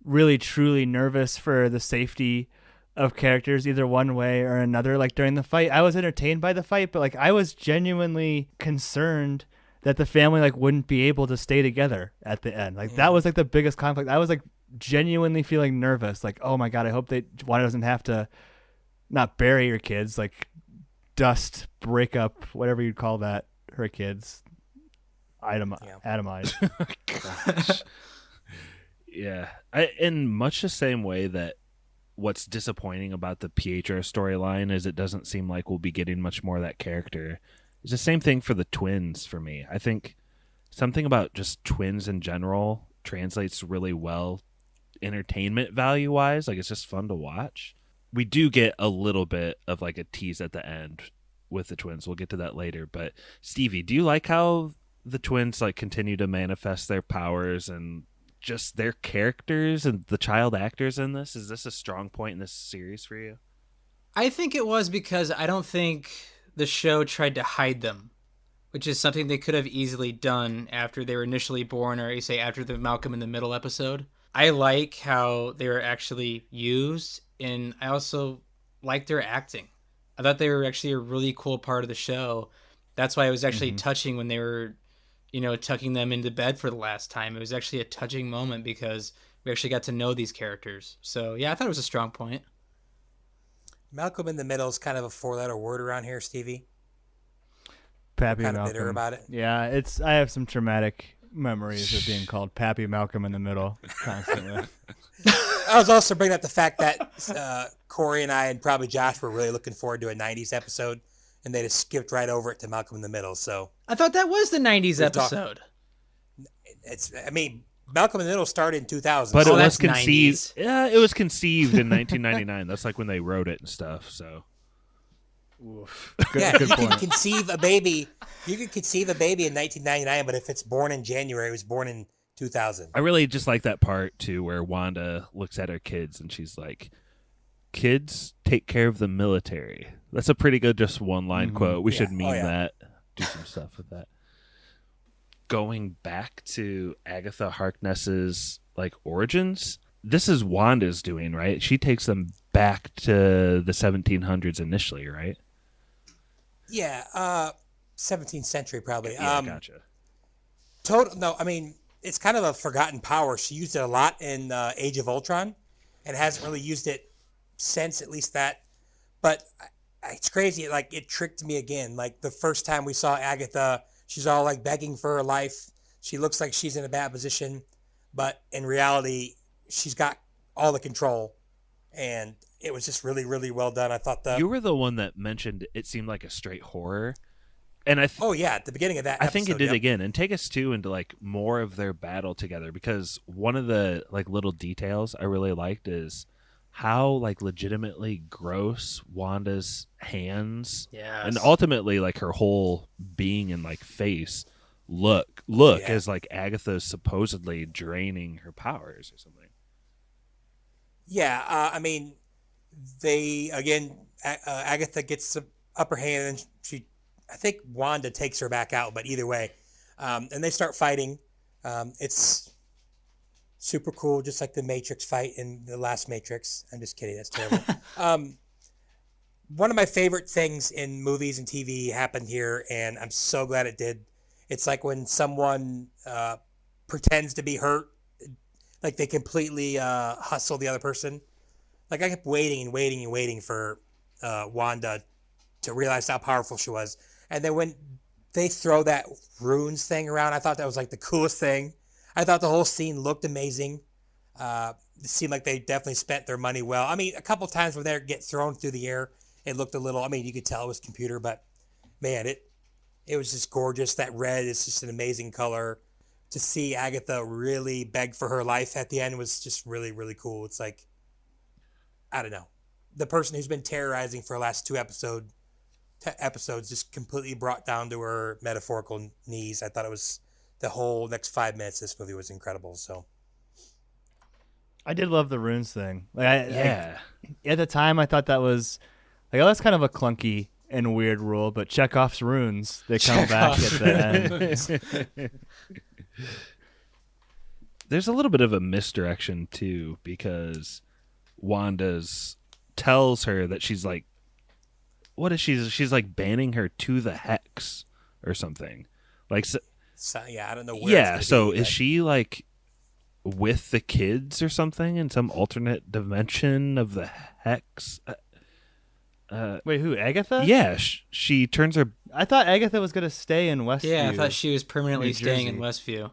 S5: really truly nervous for the safety of characters either one way or another. Like during the fight, I was entertained by the fight, but like I was genuinely concerned that the family like wouldn't be able to stay together at the end. Like that was like the biggest conflict. I was like genuinely feeling nervous. Like, oh my God, I hope Wanda doesn't have to not bury her kids, like dust, break up, whatever you'd call that, her kids. Atomized.
S3: Gosh. Yeah. In much the same way that what's disappointing about the Pietro storyline is it doesn't seem like we'll be getting much more of that character. It's the same thing for the twins for me. I think something about just twins in general translates really well entertainment value wise. Like, it's just fun to watch. we do get a little bit of like a tease at the end with the twins. We'll get to that later. But Stevie, do you like how the twins like continue to manifest their powers and just their characters and the child actors in this? Is this a strong point in this series for you?
S6: I think it was because I don't think the show tried to hide them, which is something they could have easily done after they were initially born, or you say after the Malcolm in the Middle episode. I like how they were actually used, and I also like their acting. I thought they were actually a really cool part of the show. That's why it was actually touching when they were, tucking them into bed for the last time. It was actually a touching moment because we actually got to know these characters. So yeah, I thought it was a strong point.
S4: Malcolm in the Middle is kind of a 4-letter word around here, Stevie.
S5: Pappy
S4: Kind of
S5: Malcolm.
S4: bitter about it.
S5: Yeah, I have some traumatic memories of being called Pappy Malcolm in the Middle constantly.
S4: I was also bringing up the fact that Corey and I and probably Josh were really looking forward to a 90s episode, and they just skipped right over it to Malcolm in the Middle. So
S6: I thought that was the 90s episode.
S4: Malcolm in the Middle started in 2000.
S3: But
S6: Oh,
S3: it was
S6: that's
S3: conceived.
S6: 90s.
S3: Yeah, it was conceived in 1999. That's like when they wrote it and stuff. So
S4: yeah,
S5: good
S4: you can
S5: point.
S4: conceive a baby. You could conceive a baby in 1999, but if it's born in January, it was born in 2000.
S3: I really just like that part too, where Wanda looks at her kids and she's like, "Kids, take care of the military." That's a pretty good, just one-line quote. We should meme that. Do some stuff with that. Going back to Agatha Harkness's like origins, this is Wanda's doing, right? She takes them back to the 1700s initially, right?
S4: Yeah, 17th century probably.
S3: Yeah, gotcha.
S4: No, I mean, it's kind of a forgotten power. She used it a lot in Age of Ultron and hasn't really used it since, at least that. But it's crazy. Like, it tricked me again. Like, the first time we saw Agatha, she's all like begging for her life. She looks like she's in a bad position, but in reality, she's got all the control. And it was just really, really well done. I thought
S3: You were the one that mentioned it seemed like a straight horror. And
S4: oh yeah, at the beginning of that
S3: I think it
S4: episode,
S3: did again. And take us too into like more of their battle together, because one of the like little details I really liked is how like legitimately gross Wanda's hands and ultimately like her whole being and like face look as like Agatha's supposedly draining her powers or something.
S4: Yeah, I mean, Agatha gets the upper hand, and I think Wanda takes her back out, but either way, and they start fighting. It's super cool, just like the Matrix fight in the last Matrix. I'm just kidding, that's terrible. One of my favorite things in movies and TV happened here, and I'm so glad it did. It's like when someone pretends to be hurt, like they completely hustle the other person. Like I kept waiting and waiting and waiting for Wanda to realize how powerful she was. And then when they throw that runes thing around, I thought that was like the coolest thing. I thought the whole scene looked amazing. It seemed like they definitely spent their money well. I mean, a couple times when they get thrown through the air, it looked a little, I mean, you could tell it was computer, but man, it was just gorgeous. That red is just an amazing color. To see Agatha really beg for her life at the end was just really, really cool. It's like, I don't know. The person who's been terrorizing for the last two episodes just completely brought down to her metaphorical knees. I thought it was the whole next 5 minutes. This movie was incredible. So
S5: I did love the runes thing. At the time, I thought that was like, oh, that's kind of a clunky and weird rule, but Chekhov's runes, they come back at the end.
S3: There's a little bit of a misdirection too, because Wanda's tells her that she's like, what is she's like banning her to the hex or something, like so
S4: yeah, I don't know where
S3: so is she like with the kids or something in some alternate dimension of the hex?
S5: Wait, who, Agatha?
S3: Yeah, she turns her.
S5: I thought Agatha was going to stay in Westview.
S6: Yeah, I thought she was permanently
S5: New
S6: staying in
S5: Jersey.
S6: Westview.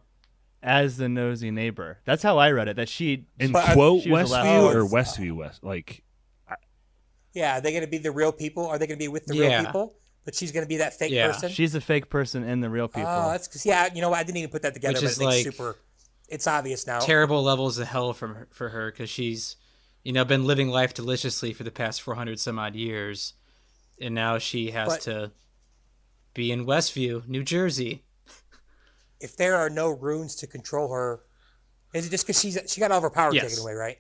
S5: As the nosy neighbor. That's how I read it, that she...
S3: In
S4: But
S3: quote
S5: she was
S3: Westview
S5: allowed-
S3: or Westview West, like
S4: Yeah, are they going to be the real people? Are they going to be with the real
S6: Yeah.
S4: people? But she's going to be that fake
S6: Yeah.
S4: person?
S5: She's a fake person in the real people.
S4: Oh, that's because, yeah, you know what? I didn't even put that together,
S6: Which
S4: but
S6: is
S4: I think
S6: like
S4: super, it's obvious now.
S6: Terrible levels of hell for her because she's, been living life deliciously for the past 400 some odd years. And now she has to be in Westview, New Jersey.
S4: If there are no runes to control her, is it just because she got all of her power taken away, right?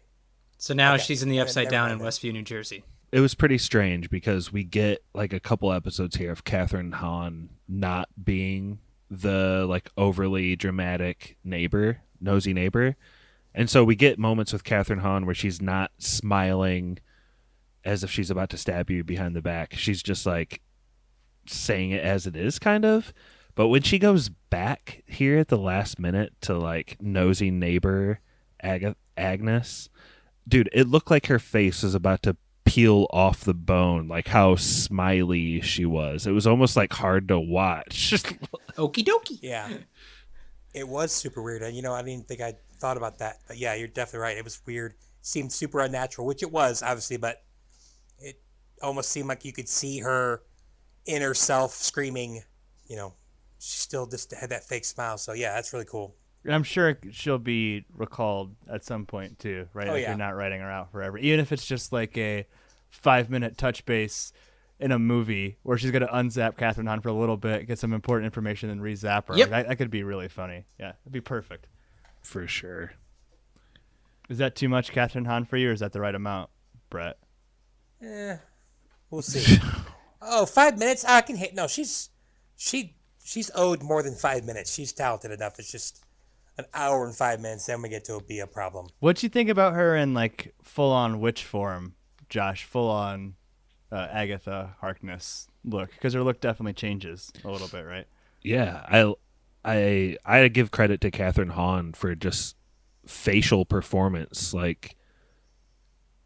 S6: So now she's in the Upside Down in Westview, New Jersey.
S3: It was pretty strange because we get like a couple episodes here of Catherine Hahn not being the like overly dramatic nosy neighbor. And so we get moments with Catherine Hahn where she's not smiling as if she's about to stab you behind the back. She's just like saying it as it is, kind of. But when she goes back here at the last minute to like nosy neighbor Agnes, dude, it looked like her face was about to peel off the bone, like how smiley she was. It was almost like hard to watch.
S6: Okie dokie.
S4: Yeah. It was super weird. And, I didn't think I thought about that. But yeah, you're definitely right. It was weird. It seemed super unnatural, which it was, obviously, but it almost seemed like you could see her inner self screaming, she still just had that fake smile. So yeah, that's really cool.
S5: And I'm sure she'll be recalled at some point too, right? Like you're not writing her out forever. Even if it's just like a 5-minute touch base in a movie where she's going to unzap Catherine Hahn for a little bit, get some important information, and re-zap her.
S6: Yep.
S5: Like, that could be really funny. Yeah, it'd be perfect.
S3: For sure.
S5: Is that too much Catherine Hahn for you, or is that the right amount, Brett?
S4: We'll see. 5 minutes? I can hit. No, she's owed more than 5 minutes. She's talented enough. It's just an hour and 5 minutes, then we get to be a problem.
S5: What'd you think about her in like full-on witch form, Josh? Full-on Agatha Harkness look, because her look definitely changes a little bit, right?
S3: Yeah, I give credit to Catherine Hahn for just facial performance. Like,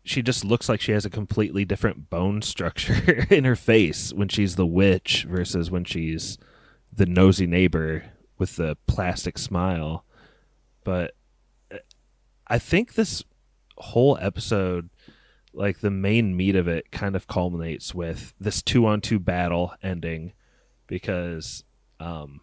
S3: she just looks like she has a completely different bone structure in her face when she's the witch versus when she's the nosy neighbor with the plastic smile. But I think this whole episode, like the main meat of it, kind of culminates with this 2-on-2 battle ending because the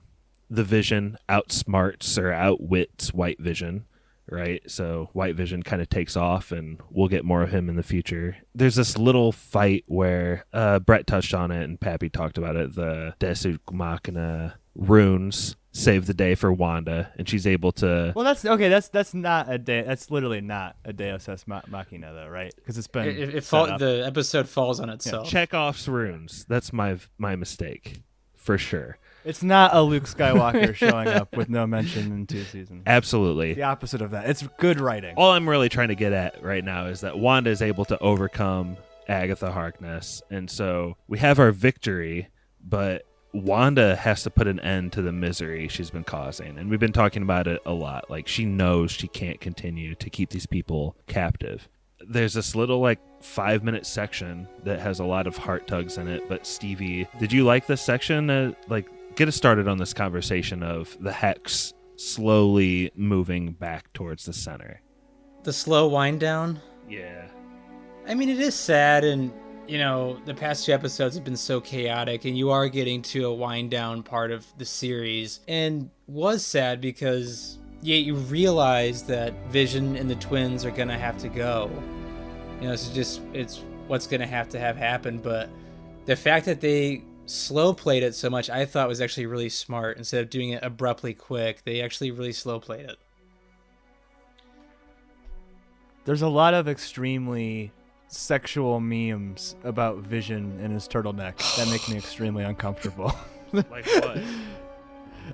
S3: Vision outsmarts or outwits White Vision, right? So White Vision kind of takes off, and we'll get more of him in the future. There's this little fight where Brett touched on it and Pappy talked about it. The Deus Machina runes save the day for Wanda, and she's able to.
S5: Well, that's okay. That's not a day. That's literally not a Deus Ex Machina, though, right? Because it's been
S6: the episode falls on itself.
S3: Chekhov's runes. That's my mistake, for sure.
S5: It's not a Luke Skywalker showing up with no mention in 2 seasons.
S3: Absolutely.
S5: The opposite of that. It's good writing.
S3: All I'm really trying to get at right now is that Wanda is able to overcome Agatha Harkness, and so we have our victory, but Wanda has to put an end to the misery she's been causing. And we've been talking about it a lot. Like, she knows she can't continue to keep these people captive. There's this little 5-minute section that has a lot of heart tugs in it. But Stevie, did you like this section? Get us started on this conversation of the hex slowly moving back towards the center.
S6: The slow wind down?
S3: Yeah.
S6: I mean, it is sad, and the past 2 episodes have been so chaotic, and you are getting to a wind down part of the series, and was sad because you realize that Vision and the twins are gonna have to go. It's what's gonna have to have happen. But the fact that they slow played it so much, I thought was actually really smart. Instead of doing it abruptly quick, they actually really slow played it.
S5: There's a lot of extremely sexual memes about Vision and his turtleneck that make me extremely uncomfortable.
S3: Like what?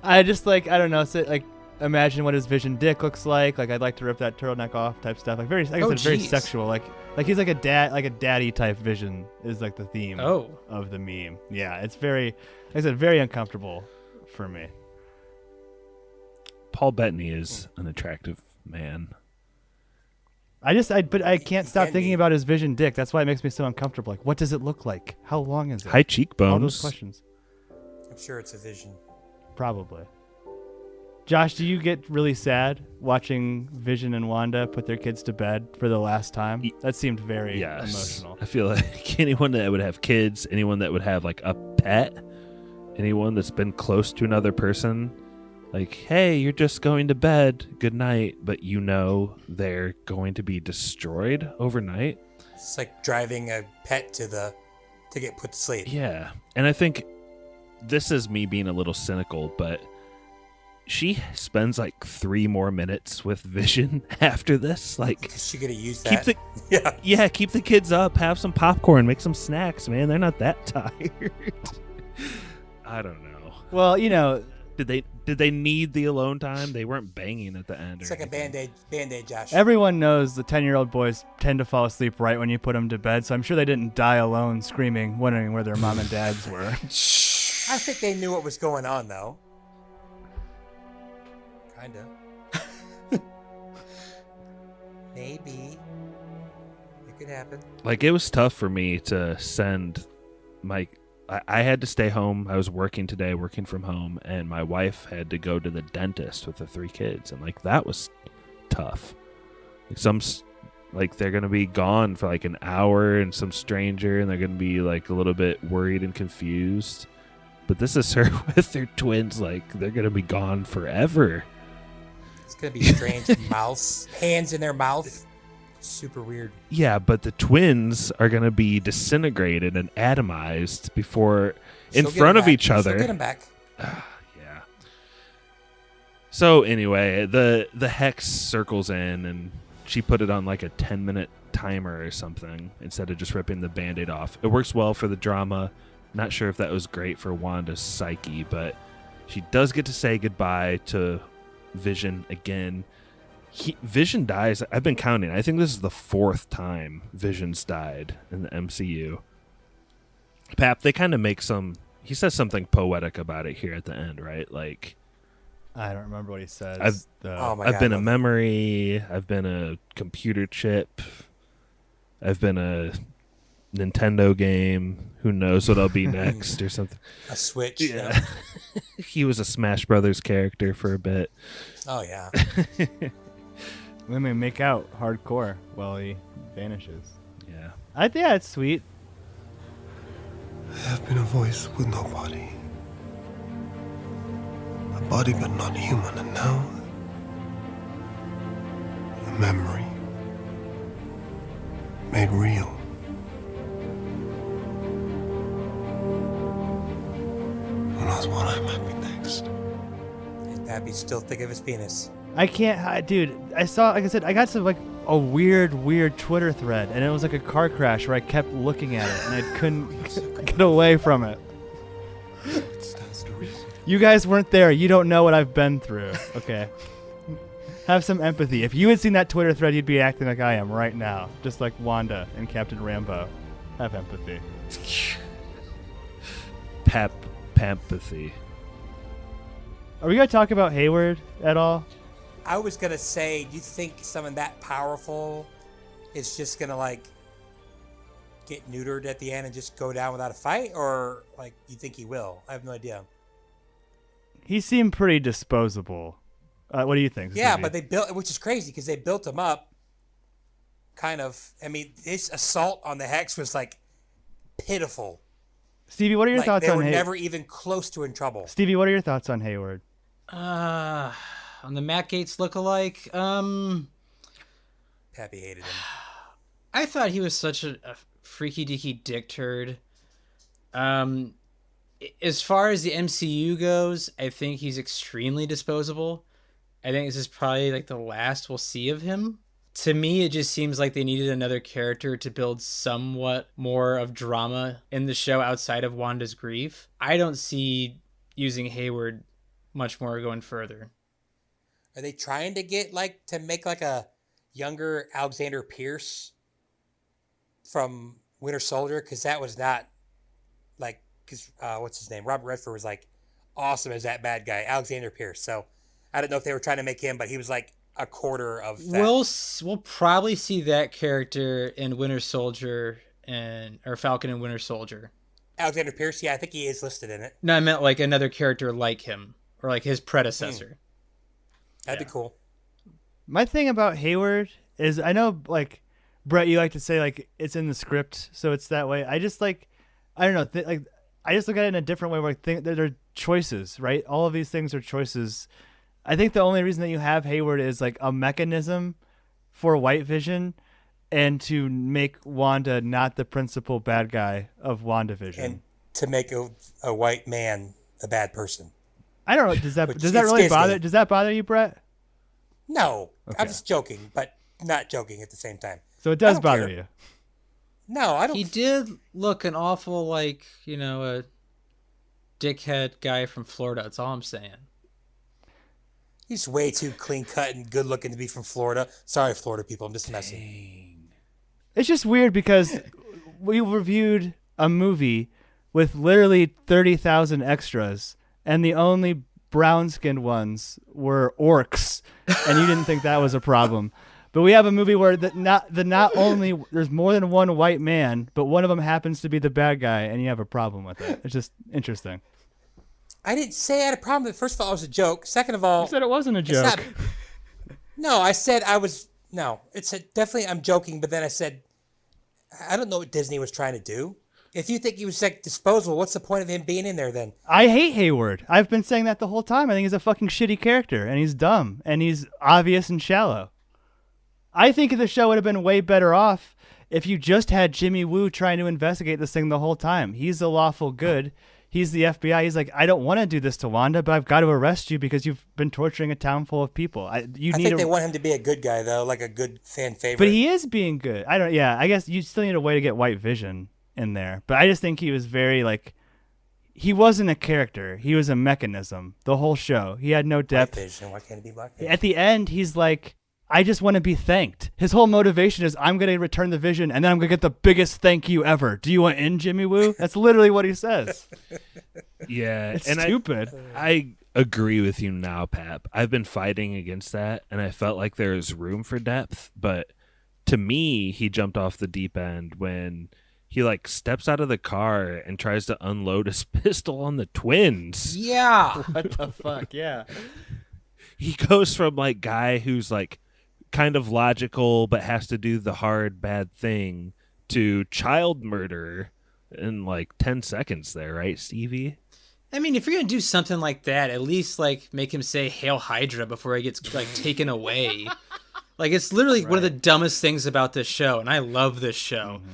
S5: I just I don't know. So, imagine what his Vision dick looks like. I'd like to rip that turtleneck off, type stuff. Very sexual. Like he's like a daddy type Vision is the theme of the meme. Yeah, it's very, very uncomfortable for me.
S3: Paul Bettany is an attractive man.
S5: But I can't stop thinking about his Vision dick. That's why it makes me so uncomfortable. What does it look like? How long is it?
S3: High cheekbones.
S5: All those questions.
S4: I'm sure it's a Vision.
S5: Probably. Josh, do you get really sad watching Vision and Wanda put their kids to bed for the last time? That seemed very emotional.
S3: I feel like anyone that would have kids, anyone that would have a pet, anyone that's been close to another person, Like, hey, you're just going to bed. Good night. But you know they're going to be destroyed overnight.
S4: It's like driving a pet to get put to sleep.
S3: Yeah. And I think this is me being a little cynical, but she spends like 3 more minutes with Vision after this. Like,
S4: She could have used
S3: keep
S4: that.
S3: keep the kids up, have some popcorn, make some snacks, man. They're not that tired. I don't know.
S5: Well, you know,
S3: Did they need the alone time? They weren't banging at the end.
S4: It's
S3: or
S4: like a
S3: anything.
S4: Band-Aid, Josh.
S5: everyone knows the 10-year-old boys tend to fall asleep right when you put them to bed, so I'm sure they didn't die alone screaming, wondering where their mom and dads were.
S4: I think they knew what was going on, though. Kinda. Maybe. It could happen.
S3: Like, it was tough for me to send my. I had to stay home. I was working today, working from home, and my wife had to go to the dentist with the 3 kids, and like that was tough. Like they're gonna be gone for like an hour, and some stranger, and they're gonna be like a little bit worried and confused. But this is her with their twins. Like they're gonna be gone forever.
S4: It's gonna be strange. Mouths, hands in their mouth. Super weird.
S3: Yeah, but the twins are gonna be disintegrated and atomized before in
S4: She'll get
S3: front
S4: him
S3: of
S4: back.
S3: each other.
S4: She'll get him back.
S3: Yeah. So anyway, the hex circles in, and she put it on like a 10-minute timer or something instead of just ripping the Band-Aid off. It works well for the drama. Not sure if that was great for Wanda's psyche, but she does get to say goodbye to Vision again. Vision dies. I've been counting. I think this is the 4th time Vision's died in the MCU. Pap, they kind of make he says something poetic about it here at the end, right? Like,
S5: I don't remember what he says.
S3: I've been a memory. I've been a computer chip. I've been a Nintendo game. Who knows what I'll be next or something.
S4: A Switch.
S3: Yeah. He was a Smash Brothers character for a bit.
S4: Oh, yeah.
S5: Women make out hardcore while he vanishes.
S3: Yeah.
S5: Yeah, it's sweet.
S7: I have been a voice with no body. A body but not human, and now a memory made real. Who knows what I might be next?
S4: And Pappy's still thick of his penis.
S5: I can't, dude. I saw, like I said, I got some like a weird Twitter thread, and it was like a car crash where I kept looking at it and I couldn't get away from it.
S7: It stands to reason.
S5: You guys weren't there. You don't know what I've been through. Okay. Have some empathy. If you had seen that Twitter thread, you'd be acting like I am right now, just like Wanda and Captain Rambo. Have empathy.
S3: Pampathy.
S5: Are we gonna talk about Hayward at all?
S4: I was going to say, do you think someone that powerful is just going to, like, get neutered at the end and just go down without a fight? Or, like, you think he will? I have no idea.
S5: He seemed pretty disposable. What do you think?
S4: Yeah,
S5: Stevie?
S4: but they built, which is crazy because they built him up kind of. I mean, his assault on the Hex was, like, pitiful.
S5: Stevie, what are your
S4: Like,
S5: thoughts
S4: they
S5: on
S4: were
S5: Hayward?
S4: never even close to in trouble.
S5: Stevie, what are your thoughts on Hayward?
S6: On the Matt Gates lookalike,
S4: Pappy hated him.
S6: I thought he was such a freaky deaky dick turd. As far as the MCU goes, I think he's extremely disposable. I think this is probably like the last we'll see of him. To me, it just seems like they needed another character to build somewhat more of drama in the show outside of Wanda's grief. I don't see using Hayward much more going further.
S4: Are they trying to get, like, to make, like, a younger Alexander Pierce from Winter Soldier? Because that was not, like, because, what's his name? Robert Redford was, like, awesome as that bad guy, Alexander Pierce. So I don't know if they were trying to make him, but he was, like, a quarter of that.
S6: We'll probably see that character in Winter Soldier or Falcon and Winter Soldier.
S4: Alexander Pierce, yeah, I think he is listed in it.
S6: No, I meant like another character like him or like his predecessor.
S4: That'd be cool.
S5: My thing about Hayward is I know, like, Brett, you like to say, like, it's in the script, so it's that way. I just, like, I don't know. I just look at it in a different way where I think that they're choices, right? All of these things are choices. I think the only reason that you have Hayward is like a mechanism for White Vision and to make Wanda not the principal bad guy of WandaVision.
S4: And to make a white man a bad person.
S5: I don't know. Does that really bother? Does that bother you, Brett?
S4: No,
S5: Okay.
S4: I'm just joking, but not joking at the same time.
S5: So it does
S4: don't
S5: bother
S4: care.
S5: you.
S4: No, I don't.
S6: He did look an awful, like, a dickhead guy from Florida. That's all I'm saying.
S4: He's way too clean cut and good looking to be from Florida. Sorry, Florida people. I'm just messing.
S5: It's just weird because we reviewed a movie with literally 30,000 extras, and the only brown-skinned ones were orcs, and you didn't think that was a problem. But we have a movie where not only there's more than one white man, but one of them happens to be the bad guy, and you have a problem with it. It's just interesting.
S4: I didn't say I had a problem with it. First of all, it was a joke. Second of all,
S5: You said it wasn't a
S4: it's
S5: joke.
S4: not. No, I said I was. No, it's definitely. I'm joking, but then I said, I don't know what Disney was trying to do. If you think he was like disposable, what's the point of him being in there then?
S5: I hate Hayward. I've been saying that the whole time. I think he's a fucking shitty character, and he's dumb, and he's obvious and shallow. I think the show would have been way better off if you just had Jimmy Woo trying to investigate this thing the whole time. He's the lawful good. He's the FBI. He's like, I don't want to do this to Wanda, but I've got to arrest you because you've been torturing a town full of people.
S4: I think they want him to be a good guy though, like a good fan favorite.
S5: But he is being good. I guess you still need a way to get White Vision in there. But I just think he was very he wasn't a character. He was a mechanism. The whole show. He had no depth.
S4: White Vision. Why can't it be Black Vision?
S5: At the end, he's like, I just want to be thanked. His whole motivation is, I'm going to return the vision, and then I'm going to get the biggest thank you ever. Do you want in, Jimmy Woo? That's literally what he says.
S3: Yeah.
S5: It's
S3: and
S5: stupid.
S3: I agree with you now, Pap. I've been fighting against that, and I felt like there was room for depth. But to me, he jumped off the deep end when he steps out of the car and tries to unload his pistol on the twins.
S6: Yeah.
S5: What the fuck? Yeah.
S3: He goes from guy who's kind of logical but has to do the hard bad thing to child murderer in 10 seconds there, right, Stevie?
S6: I mean, if you're going to do something like that, at least make him say Hail Hydra before he gets taken away. It's literally one of the dumbest things about this show, and I love this show. Mm-hmm.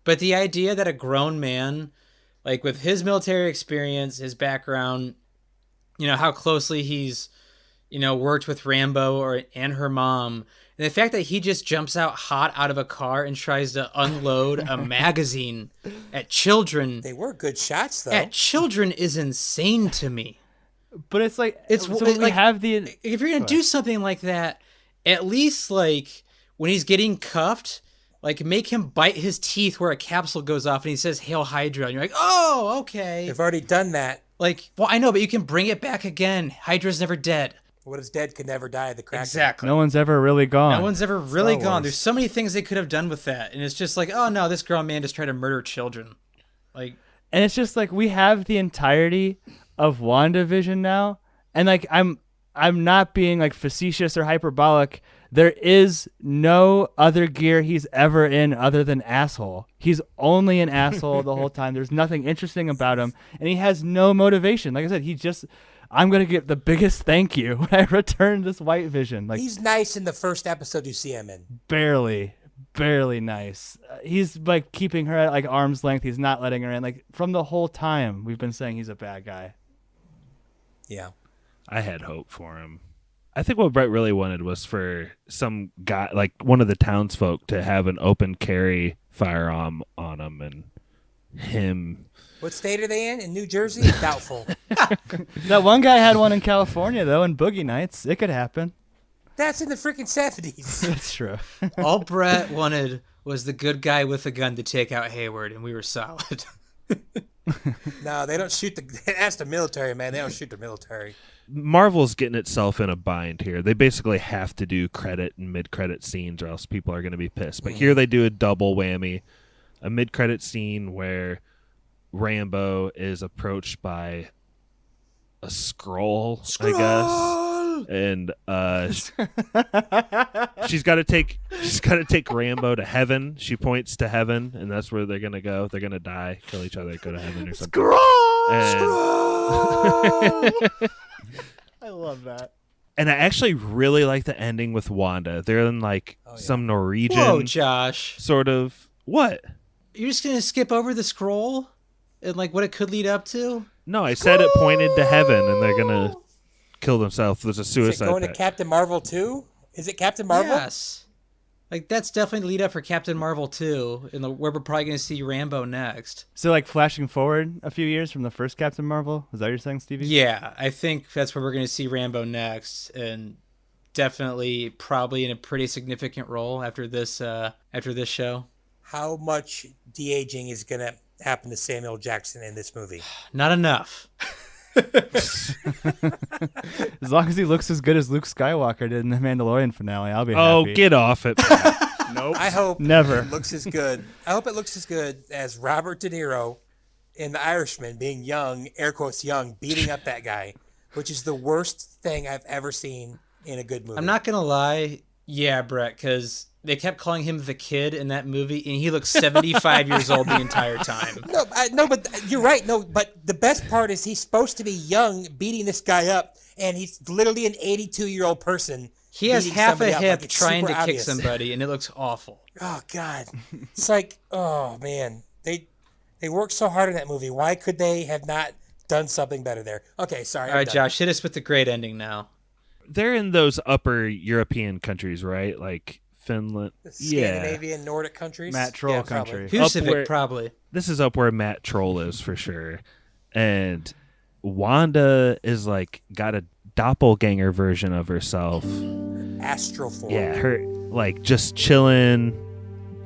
S6: But the idea that a grown man, with his military experience, his background, how closely he's, worked with Rambo and her mom, and the fact that he just jumps out of a car and tries to unload a magazine at children.
S4: They were good shots, though.
S6: At children is insane to me.
S5: But it's
S6: we
S5: have the.
S6: If you're gonna do something like that, at least when he's getting cuffed, make him bite his teeth where a capsule goes off and he says Hail Hydra, and you're like, oh, okay.
S4: They've already done that.
S6: Well, I know, but you can bring it back again. Hydra's never dead.
S4: What is dead can never die. The Kraken.
S6: Exactly.
S5: No one's ever really gone.
S6: No one's ever really gone. There's so many things they could have done with that, and it's just oh no, this grown man just tried to murder children.
S5: And it's just we have the entirety of WandaVision now, and I'm not being facetious or hyperbolic. There is no other gear he's ever in other than asshole. He's only an asshole the whole time. There's nothing interesting about him, and he has no motivation. Like I said, I'm going to get the biggest thank you when I return this White Vision.
S4: He's nice in the first episode you see him in.
S5: Barely nice. He's keeping her at arm's length. He's not letting her in. From the whole time we've been saying he's a bad guy.
S4: Yeah.
S3: I had hope for him. I think what Brett really wanted was for some guy, one of the townsfolk, to have an open carry firearm on him, and him.
S4: What state are they in? In New Jersey? Doubtful.
S5: That one guy had one in California, though, in Boogie Nights. It could happen.
S4: That's in the freaking 70s.
S5: That's true.
S6: All Brett wanted was the good guy with a gun to take out Hayward, and we were solid.
S4: No, they don't shoot that's the military, man. They don't shoot the military.
S3: Marvel's getting itself in a bind here. They basically have to do credit and mid-credit scenes, or else people are going to be pissed. But here they do a double whammy. A mid-credit scene where Rambo is approached by a Skrull, I and she's got to take Rambo to heaven. She points to heaven, and that's where they're gonna go. They're gonna die, kill each other, go to heaven or something.
S5: I love that.
S3: And I actually really like the ending with Wanda. They're in like some Norwegian
S6: Whoa, Josh.
S3: sort of what?
S6: You're just gonna skip over the scroll and like what it could lead up to?
S3: No, I said it pointed to heaven, and they're gonna kill themselves. There's a
S4: Is
S3: suicide
S4: it going to
S3: pact.
S4: Captain Marvel 2? Is it Captain Marvel?
S6: Yes. Like that's definitely the lead up for Captain Marvel 2, and where we're probably gonna see Rambo next.
S5: So like flashing forward a few years from the first Captain Marvel. Is that what you're saying, Stevie?
S6: Yeah, I think that's where we're gonna see Rambo next, and definitely probably in a pretty significant role after this show.
S4: How much de-aging is going to happen to Samuel Jackson in this movie?
S6: Not enough.
S5: As long as he looks as good as Luke Skywalker did in the Mandalorian finale, I'll be
S3: Oh,
S5: happy.
S3: get off it.
S5: Nope.
S4: I hope
S5: Never.
S4: it looks as good. I hope it looks as good as Robert De Niro in The Irishman, being young, air quotes young, beating up that guy, which is the worst thing I've ever seen in a good movie.
S6: I'm not gonna lie, yeah, Brett, because they kept calling him the kid in that movie, and he looks 75 years old the entire time.
S4: No, but you're right. No, but the best part is he's supposed to be young, beating this guy up, and he's literally an 82-year-old person.
S6: He has
S4: beating
S6: half a
S4: somebody up.
S6: hip
S4: Like, it's
S6: trying to
S4: super
S6: kick
S4: obvious.
S6: somebody, and it looks awful.
S4: Oh God, it's like, oh man, they worked so hard in that movie. Why could they have not done something better there? Okay, sorry.
S6: All right,
S4: I'm done.
S6: Josh, hit us with the great ending now.
S3: They're in those upper European countries, right? Like Finland. Yeah.
S4: Scandinavian, Nordic countries.
S5: Matt Troll
S4: Yeah, probably.
S5: country.
S6: Husivic, probably.
S3: This is up where Matt Troll is for sure. And Wanda is like got a doppelganger version of herself.
S4: Astral form.
S3: Yeah, her like just chilling.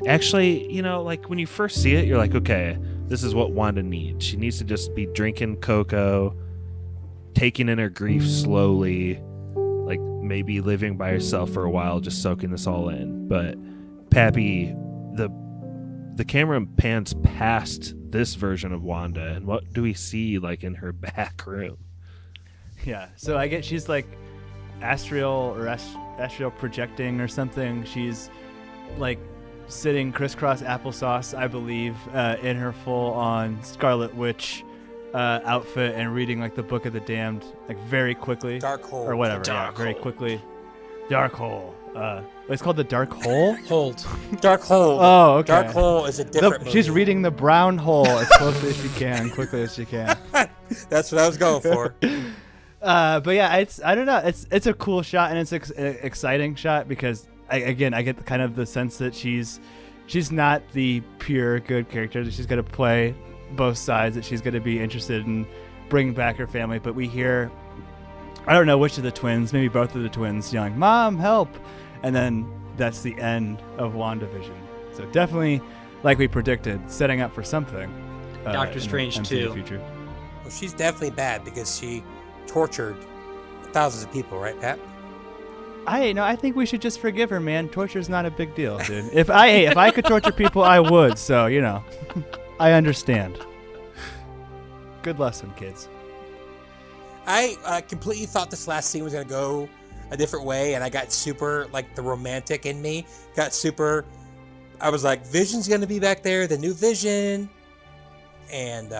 S3: Actually, like when you first see it, you're like, okay, this is what Wanda needs. She needs to just be drinking cocoa, taking in her grief slowly, like maybe living by herself for a while, just soaking this all in. But Pappy, the camera pans past this version of Wanda, and what do we see like in her back room?
S5: Yeah. So I get she's like astral projecting or something. She's like sitting crisscross applesauce, I believe, in her full-on Scarlet Witch outfit and reading like the Book of the Damned like very quickly.
S4: Dark Hole.
S5: Or whatever.
S3: Dark
S5: very
S3: Hole.
S5: quickly. Dark Hole. It's called the Dark Hole?
S6: Hold.
S4: Dark Hole.
S5: Oh, okay.
S4: Dark Hole is a different movie.
S5: She's reading the brown hole as closely as she can, quickly as she can.
S4: That's what I was going for.
S5: But yeah, I don't know. It's a cool shot, and it's an exciting shot because I get kind of the sense that she's not the pure good character. That she's going to play both sides. That she's going to be interested in bringing back her family. But we hear, I don't know which of the twins, maybe both of the twins, yelling, "Mom, help!" And then that's the end of WandaVision. So definitely, like we predicted, setting up for something.
S6: Doctor
S5: in the
S6: Strange
S5: MCU
S6: 2.
S5: future.
S4: Well, she's definitely bad because she tortured thousands of people, right, Pat?
S5: I think we should just forgive her, man. Torture's not a big deal, dude. If I could torture people, I would. So I understand. Good lesson, kids.
S4: I completely thought this last scene was gonna go a different way, and I got super like the romantic in me got super. I was like, Vision's gonna be back there, the new Vision, and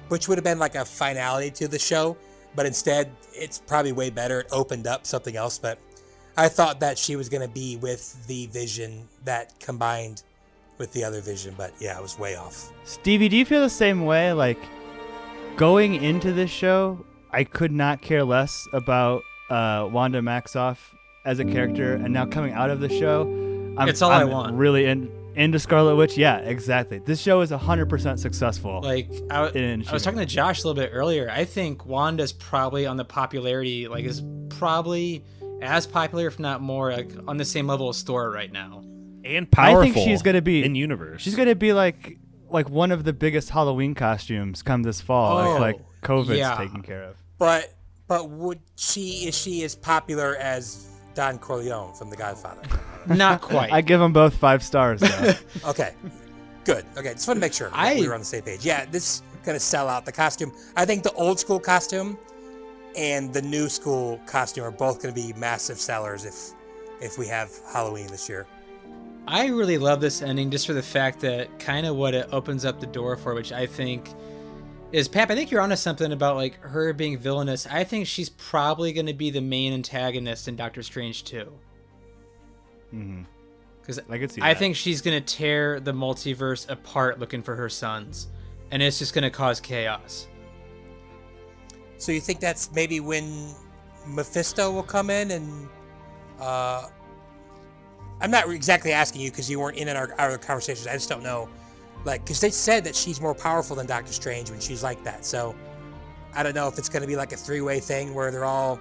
S4: which would have been like a finality to the show, but instead it's probably way better. It opened up something else, but I thought that she was gonna be with the Vision that combined with the other Vision, but yeah, I was way off.
S5: Stevie, do you feel the same way? Like, going into this show, I could not care less about Wanda Maximoff as a character, and now coming out of the show,
S6: It's all I
S5: I'm
S6: want.
S5: really into Scarlet Witch. Yeah, exactly. This show is 100% successful.
S6: Like I was talking to Josh a little bit earlier. I think Wanda's probably on the popularity, like is probably as popular, if not more, like on the same level as Thor right now.
S3: And powerful.
S5: I think she's gonna be
S3: in universe.
S5: She's gonna be like one of the biggest Halloween costumes come this fall.
S6: Oh,
S5: if like COVID's
S6: yeah.
S5: taken care of.
S4: But is she as popular as Don Corleone from The Godfather?
S6: Not quite.
S5: I give them both 5 stars though.
S4: Okay, good. Okay, just want to make sure that we were on the same page. Yeah, this is gonna sell out the costume. I think the old school costume and the new school costume are both going to be massive sellers if we have Halloween this year.
S6: I really love this ending just for the fact that kind of what it opens up the door for, which I think is, Pap, I think you're onto something about like her being villainous. I think she's probably going to be the main antagonist in Doctor Strange 2.
S5: Mm-hmm.
S6: Because
S5: I could see
S6: I
S5: that.
S6: think she's going to tear the multiverse apart looking for her sons. And it's just going to cause chaos.
S4: So you think that's maybe when Mephisto will come in and... I'm not exactly asking you because you weren't in our other conversations. I just don't know. Like, because they said that she's more powerful than Doctor Strange when she's like that. So I don't know if it's going to be like a three-way thing where they're all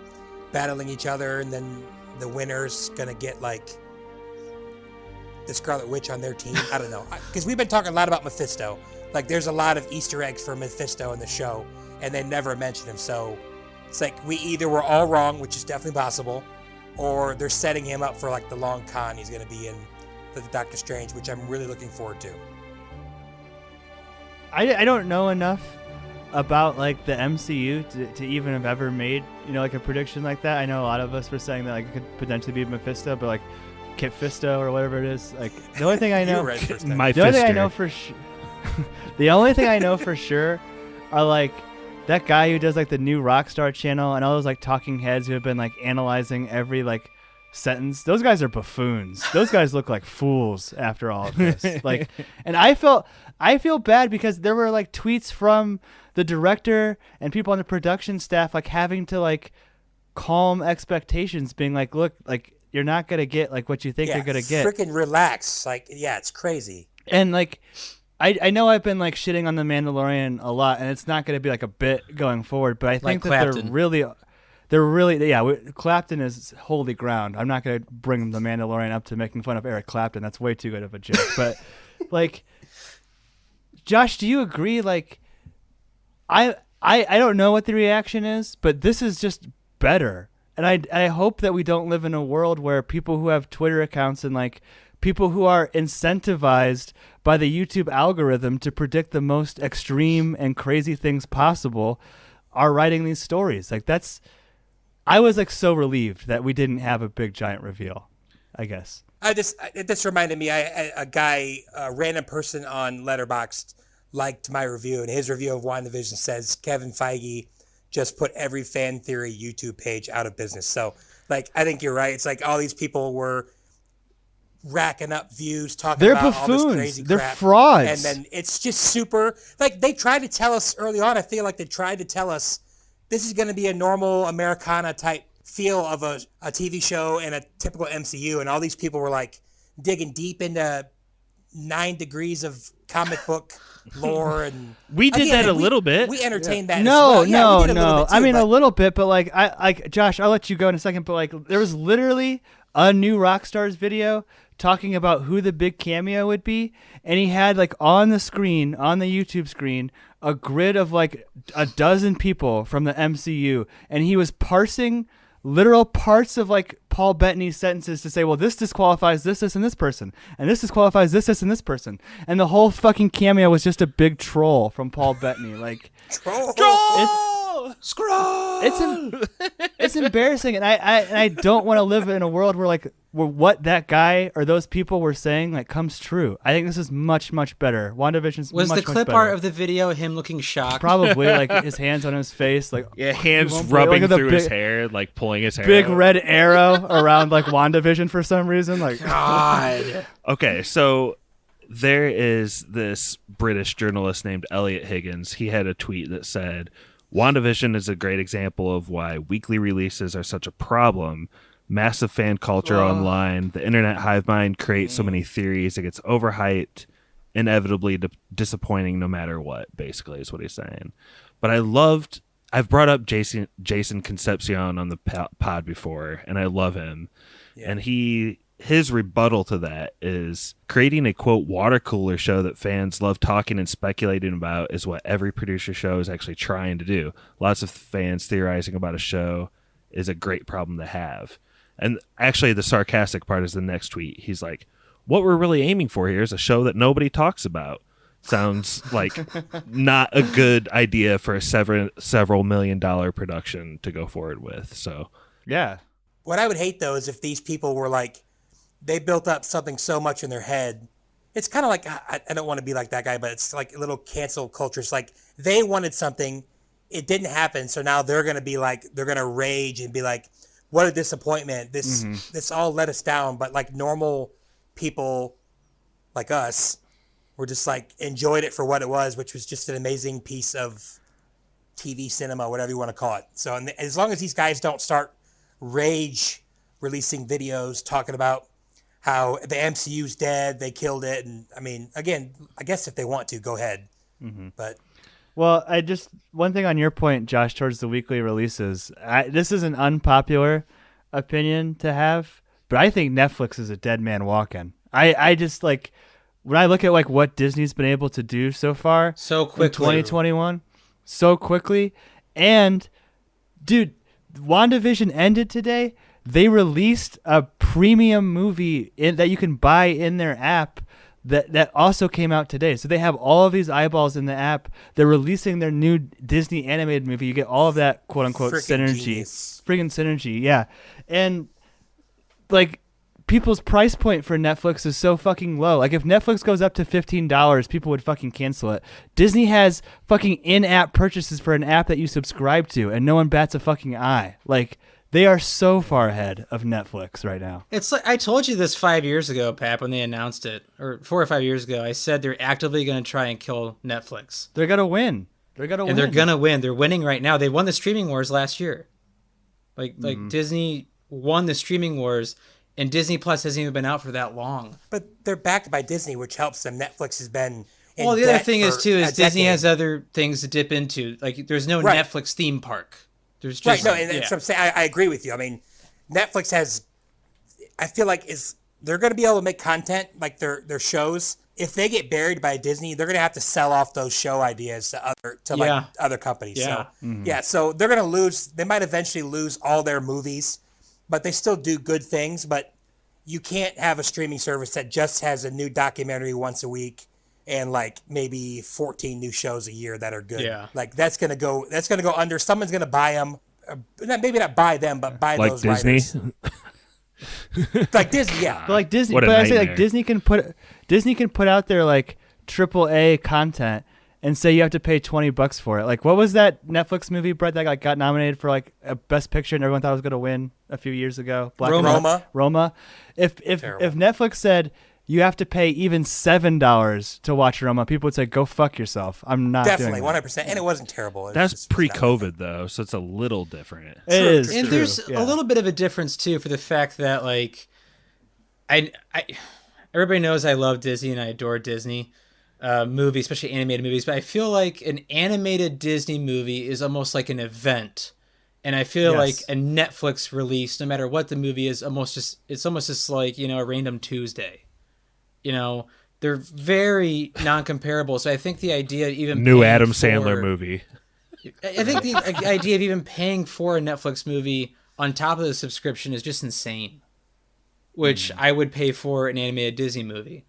S4: battling each other and then the winner's going to get like the Scarlet Witch on their team. I don't know. Because we've been talking a lot about Mephisto. Like, there's a lot of Easter eggs for Mephisto in the show, and they never mention him. So it's like we either were all wrong, which is definitely possible, or they're setting him up for like the long con he's going to be in the Doctor Strange, which I'm really looking forward to.
S5: I don't know enough about like the MCU to even have ever made, you know, like a prediction like that. I know a lot of us were saying that like it could potentially be Mephisto, but like Kitfisto or whatever it is. Like the only thing I know,
S3: My
S5: the only thing I
S3: fister.
S5: know for sure, the only thing I know for sure are like that guy who does like the new Rockstar channel and all those like talking heads who have been like analyzing every like sentence. Those guys are buffoons. Those guys look like fools after all of this. Like, and I feel bad because there were like tweets from the director and people on the production staff like having to like calm expectations, being like, look, like you're not gonna get like what you think you're gonna get.
S4: Freaking relax. Like, yeah, it's crazy.
S5: And like I know I've been like shitting on the Mandalorian a lot, and it's not going to be like a bit going forward. But I think that
S6: Clapton.
S5: they're really, Clapton is holy ground. I'm not going to bring the Mandalorian up to making fun of Eric Clapton. That's way too good of a joke. But like, Josh, do you agree? Like, I don't know what the reaction is, but this is just better. And I hope that we don't live in a world where people who have Twitter accounts and like people who are incentivized by the YouTube algorithm to predict the most extreme and crazy things possible are writing these stories. Like I was like so relieved that we didn't have a big giant reveal, I guess.
S4: This reminded me, a random person on Letterboxd liked my review, and his review of WandaVision says Kevin Feige just put every fan theory YouTube page out of business. So like, I think you're right. It's like all these people were racking up views, talking
S5: They're
S4: about
S5: buffoons.
S4: all this crazy
S5: They're
S4: crap.
S5: frauds.
S4: And then it's just super, like they tried to tell us early on, I feel like they tried to tell us this is going to be a normal Americana type feel of a TV show and a typical MCU. And all these people were like digging deep into 9 degrees of comic book lore. And
S3: We did that a little bit.
S4: We entertained that.
S5: No,
S4: as well. We did a little bit too,
S5: I mean,
S4: but
S5: a little bit, but like Josh, I'll let you go in a second. But like, there was literally a new Rockstars video talking about who the big cameo would be, and he had like on the screen, on the YouTube screen, a grid of like a dozen people from the MCU, and he was parsing literal parts of like Paul Bettany's sentences to say, well, this disqualifies this, and this person, and this disqualifies this, and this person, and the whole fucking cameo was just a big troll from Paul Bettany. Like, it's embarrassing, and I don't want to live in a world where like what that guy or those people were saying like comes true. I think this is much better. WandaVision's
S6: Was
S5: much,
S6: the clip
S5: much better.
S6: art of the video him looking shocked?
S5: Probably like his hands on his face, like
S3: Yeah, hands
S5: Look
S3: rubbing
S5: at the
S3: through his
S5: big-
S3: hair, like pulling his hair
S5: big
S3: out.
S5: red arrow around like WandaVision for some reason. Like
S6: God.
S3: Okay, so there is this British journalist named Elliot Higgins. He had a tweet that said, WandaVision is a great example of why weekly releases are such a problem. Massive fan culture online. The internet hive mind creates so many theories. It gets overhyped, inevitably disappointing no matter what, basically, is what he's saying. But I've brought up Jason Concepcion on the pod before, and I love him. Yeah. And his rebuttal to that is creating a, quote, water cooler show that fans love talking and speculating about is what every producer show is actually trying to do. Lots of fans theorizing about a show is a great problem to have. And actually the sarcastic part is the next tweet. He's like, what we're really aiming for here is a show that nobody talks about. sounds like not a good idea for a several $1 million production to go forward with. So
S5: Yeah.
S4: What I would hate though is if these people were like, they built up something so much in their head. It's kind of like, I don't want to be like that guy, but it's like a little cancel culture. It's like they wanted something, it didn't happen, so now they're going to be like, they're going to rage and be like, what a disappointment. This all let us down. But like normal people like us were just like enjoyed it for what it was, which was just an amazing piece of TV cinema, whatever you want to call it. So and as long as these guys don't start rage releasing videos talking about how the MCU's dead, they killed it, and I mean, again, I guess if they want to, go ahead. But
S5: Well, one thing on your point, Josh, towards the weekly releases. This is an unpopular opinion to have, but I think Netflix is a dead man walking. I just like when I look at like what Disney's been able to do so far,
S6: So quickly.
S5: in 2021, so quickly, and dude, WandaVision ended today. They released a premium movie that you can buy in their app that also came out today. So they have all of these eyeballs in the app. They're releasing their new Disney animated movie. You get all of that quote unquote
S4: Freaking
S5: synergy.
S4: genius.
S5: Friggin' synergy, yeah. And like people's price point for Netflix is so fucking low. Like if Netflix goes up to $15, people would fucking cancel it. Disney has fucking in-app purchases for an app that you subscribe to, and no one bats a fucking eye. Like they are so far ahead of Netflix right now.
S6: It's like I told you this 5 years ago, Pap, when they announced it, or 4 or 5 years ago. I said they're actively going to try and kill Netflix.
S5: They're gonna win. They're gonna win.
S6: And they're gonna win. They're winning right now. They won the streaming wars last year. Like Disney won the streaming wars, and Disney Plus hasn't even been out for that long.
S4: but they're backed by Disney, which helps them. Netflix has been in
S6: Well, the other
S4: debt
S6: thing is
S4: for
S6: too
S4: a
S6: is Disney
S4: decade.
S6: has other things to dip into. Like there's no
S4: Right.
S6: Netflix theme park. There's
S4: Right,
S6: just
S4: no, and that's what I'm saying. I agree with you. I mean, Netflix has, I feel like they're going to be able to make content like their shows. If they get buried by Disney, they're going to have to sell off those show ideas to other companies.
S6: Yeah.
S4: So so they're going to lose. They might eventually lose all their movies, but they still do good things. But you can't have a streaming service that just has a new documentary once a week and like maybe 14 new shows a year that are good.
S6: Yeah.
S4: Like that's going to go under. Someone's going to buy them. Maybe not buy them, but buy
S3: like
S4: those
S3: Disney.
S4: writers. Like Disney, yeah.
S5: But like Disney,
S3: What a
S5: but I say
S3: nightmare.
S5: like Disney can put out their like AAA content and say you have to pay $20 for it. Like what was that Netflix movie, Brett, that like got nominated for like a Best Picture and everyone thought it was gonna win a few years ago? Roma. If
S4: Terrible.
S5: Netflix said you have to pay even $7 to watch Roma, people would say go fuck yourself. I'm not
S4: Definitely,
S5: doing that.
S4: 100%. And it wasn't terrible. It was
S3: That's
S4: just
S3: pre-COVID though, so it's a little different.
S5: It is
S6: and
S5: true,
S6: there's
S5: yeah.
S6: a little bit of a difference too for the fact that like I everybody knows I love Disney and I adore Disney movies, especially animated movies, but I feel like an animated Disney movie is almost like an event. And I feel
S5: Yes.
S6: like a Netflix release, no matter what the movie is, it's almost just like, you know, a random Tuesday. You know, they're very non-comparable. So I think the idea of even
S3: New
S6: paying
S3: Adam
S6: for-
S3: Sandler movie.
S6: I think the idea of even paying for a Netflix movie on top of the subscription is just insane. Which I would pay for an animated Disney movie.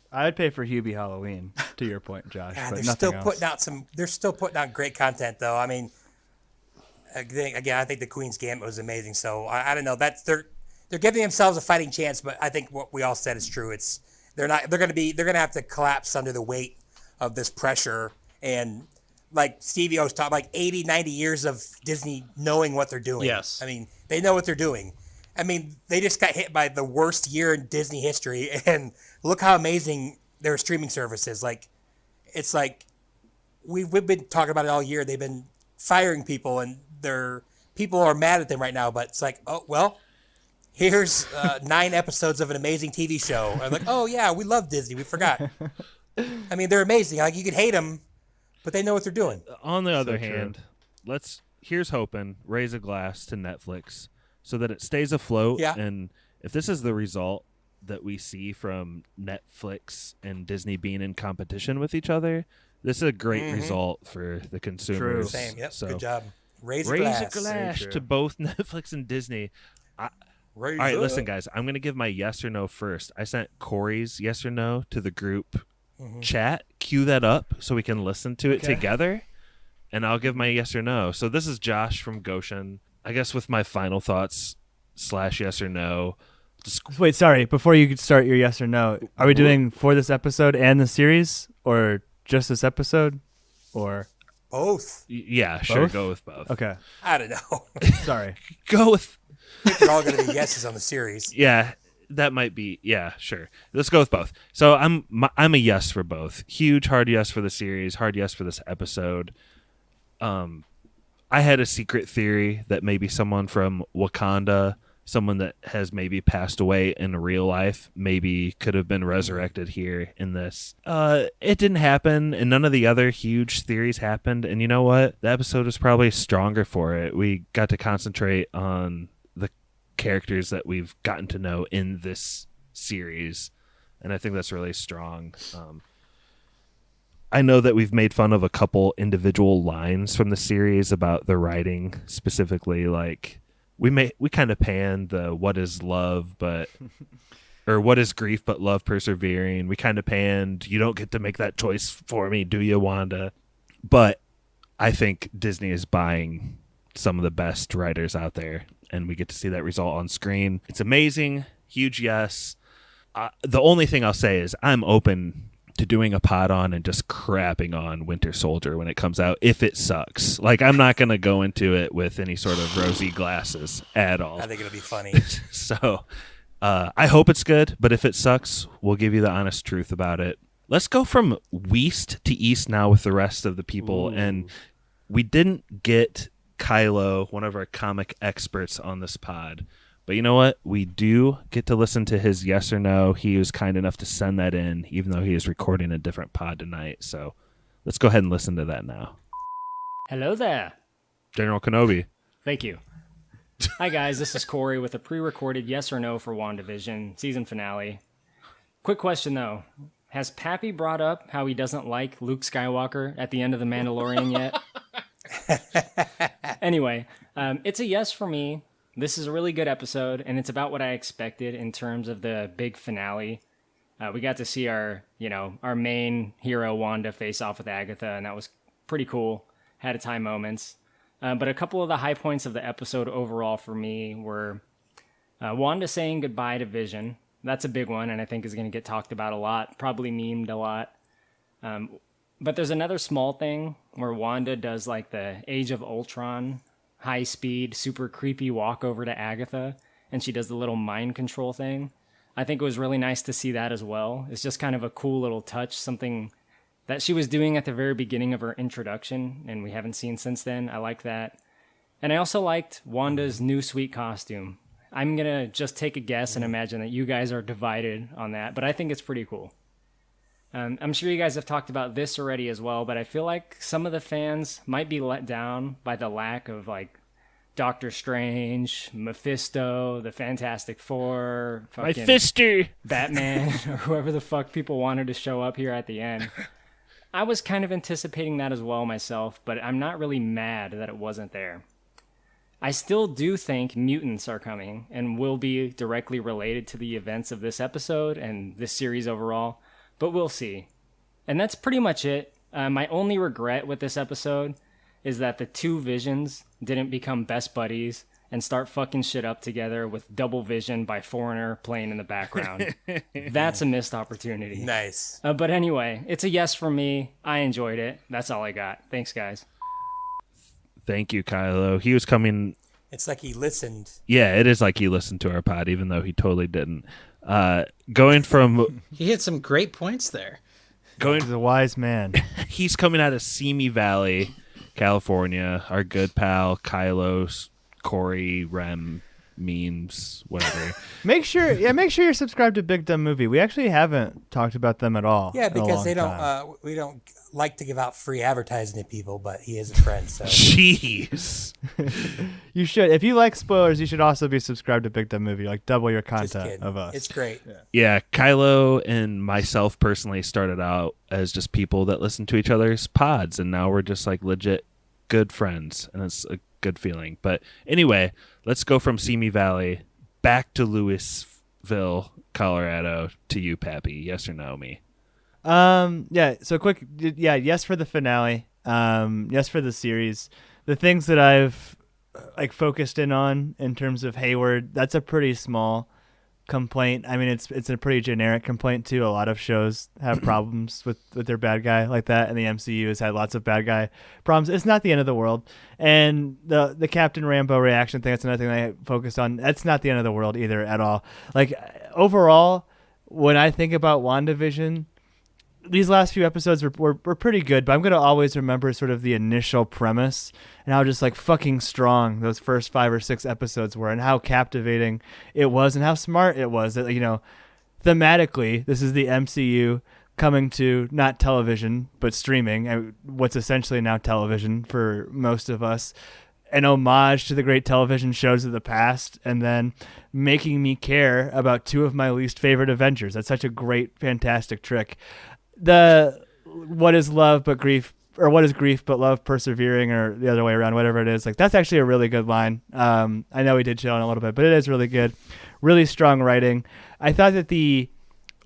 S5: I would pay for Hubie Halloween, to your point, Josh.
S4: God,
S5: but
S4: they're
S5: nothing
S4: still
S5: else.
S4: putting out they're still putting out great content though. I mean, I think the Queen's Gambit was amazing. So I don't know. They're giving themselves a fighting chance, but I think what we all said is true. They're going to have to collapse under the weight of this pressure. And like Stevie was talking, like 80, 90 years of Disney knowing what they're doing.
S6: Yes.
S4: I mean, they know what they're doing. I mean, they just got hit by the worst year in Disney history, and look how amazing their streaming service is. Like, it's like we've been talking about it all year. They've been firing people, and people are mad at them right now. But it's like, oh well, here's 9 episodes of an amazing TV show. I'm like, oh yeah, we love Disney. We forgot. I mean, they're amazing. Like you could hate them, but they know what they're doing.
S3: On the other
S5: true.
S3: hand, here's hoping, raise a glass to Netflix so that it stays afloat.
S4: Yeah.
S3: And if this is the result that we see from Netflix and Disney being in competition with each other, this is a great result for the consumers.
S4: Same. Yep.
S3: So
S4: Good job. Raise a
S3: raise
S4: glass.
S3: a glass
S5: true.
S3: to both Netflix and Disney.
S4: Raise
S3: All right,
S4: up.
S3: listen, guys. I'm going to give my yes or no first. I sent Corey's yes or no to the group chat, cue that up so we can listen to it together, and I'll give my yes or no. So this is Josh from Goshen. I guess with my final thoughts / yes or no.
S5: Wait, sorry. Before you start your yes or no, are we doing for this episode and the series, or just this episode, or
S4: Both.
S3: Yeah, sure.
S5: Both?
S3: Go with both.
S5: okay?
S4: I don't know.
S5: Sorry.
S3: Go with.
S4: I think they're all going to be yeses on the series.
S3: Yeah, that might be. Yeah, sure. Let's go with both. So I'm a yes for both. Huge hard yes for the series. Hard yes for this episode. I had a secret theory that maybe someone from Wakanda, someone that has maybe passed away in real life, maybe could have been resurrected here in this. It didn't happen, and none of the other huge theories happened. And you know what? The episode is probably stronger for it. We got to concentrate on the characters that we've gotten to know in this series, and I think that's really strong. I know that we've made fun of a couple individual lines from the series about the writing, specifically like we kind of panned the what is love or what is grief but love persevering. We kind of panned you don't get to make that choice for me, do you, Wanda? But I think Disney is buying some of the best writers out there, and we get to see that result on screen. It's amazing. Huge yes. The only thing I'll say is I'm open to doing a pod on and just crapping on Winter Soldier when it comes out if it sucks. Like, I'm not going to go into it with any sort of rosy glasses at all.
S4: I think it'll be funny.
S3: So I hope it's good, but if it sucks, we'll give you the honest truth about it. Let's go from west to east now with the rest of the people. Ooh. And we didn't get Kylo, one of our comic experts, on this pod. But you know what? We do get to listen to his yes or no. He was kind enough to send that in, even though he is recording a different pod tonight. So let's go ahead and listen to that now.
S8: Hello there.
S3: General Kenobi.
S8: Thank you. Hi, guys. This is Corey with a pre-recorded yes or no for WandaVision season finale. Quick question, though. Has Pappy brought up how he doesn't like Luke Skywalker at the end of The Mandalorian yet? Anyway, it's a yes for me. This is a really good episode, and it's about what I expected in terms of the big finale. We got to see our main hero, Wanda, face off with Agatha, and that was pretty cool. Had a time moments. But a couple of the high points of the episode overall for me were Wanda saying goodbye to Vision. That's a big one, and I think is going to get talked about a lot, probably memed a lot. But there's another small thing where Wanda does like the Age of Ultron high speed, super creepy walk over to Agatha, and she does the little mind control thing. I think it was really nice to see that as well. It's just kind of a cool little touch, something that she was doing at the very beginning of her introduction, and we haven't seen since then. I like that. And I also liked Wanda's new sweet costume. I'm going to just take a guess and imagine that you guys are divided on that, but I think it's pretty cool. I'm sure you guys have talked about this already as well, but I feel like some of the fans might be let down by the lack of like Doctor Strange, Mephisto, the Fantastic Four, fucking
S3: Mephisto,
S8: Batman, or whoever the fuck people wanted to show up here at the end. I was kind of anticipating that as well myself, but I'm not really mad that it wasn't there. I still do think mutants are coming and will be directly related to the events of this episode and this series overall. But we'll see. And that's pretty much it. My only regret with this episode is that the two Visions didn't become best buddies and start fucking shit up together with Double Vision by Foreigner playing in the background. That's a missed opportunity.
S4: Nice.
S8: But anyway, it's a yes for me. I enjoyed it. That's all I got. Thanks, guys.
S3: Thank you, Kylo. He was coming.
S4: It's like he listened.
S3: Yeah, it is like he listened to our pod, even though he totally didn't. Going from
S6: He hit some great points there.
S5: He's a wise man.
S3: He's coming out of Simi Valley, California. Our good pal Kylo, Corey, Rem, memes, whatever.
S5: Make sure you're subscribed to Big Dumb Movie. We actually haven't talked about them at all.
S4: Yeah,
S5: in a
S4: because
S5: long
S4: they don't.
S5: time.
S4: We don't like to give out free advertising to people, but he is a friend. So
S3: Jeez.
S5: You should. If you like spoilers, you should also be subscribed to Big Dumb Movie. Like double your
S4: just
S5: content
S4: kidding.
S5: of us.
S4: It's great.
S3: Yeah, Kylo and myself personally started out as just people that listened to each other's pods, and now we're just like legit good friends, and it's a good feeling. But anyway, let's go from Simi Valley back to Louisville, Colorado, to you, Pappy. Yes or no, me?
S5: Yeah. So quick. Yeah. Yes for the finale. Yes for the series. The things that I've like focused in on in terms of Hayward, that's a pretty small complaint. I mean, it's a pretty generic complaint too. A lot of shows have problems with their bad guy like that, and the MCU has had lots of bad guy problems. It's not the end of the world. And the Captain Rambo reaction thing, that's another thing I focused on. That's not the end of the world either at all. Like overall, when I think about WandaVision, these last few episodes were pretty good, but I'm going to always remember sort of the initial premise and how just like fucking strong those first 5 or 6 episodes were and how captivating it was and how smart it was that, you know, thematically, this is the MCU coming to not television, but streaming, what's essentially now television for most of us, an homage to the great television shows of the past, and then making me care about 2 of my least favorite Avengers. That's such a great, fantastic trick. What is love but grief, or what is grief but love persevering, or the other way around, whatever it is, like that's actually a really good line. I know we did chill on a little bit, but it is really good, really strong writing. I thought that the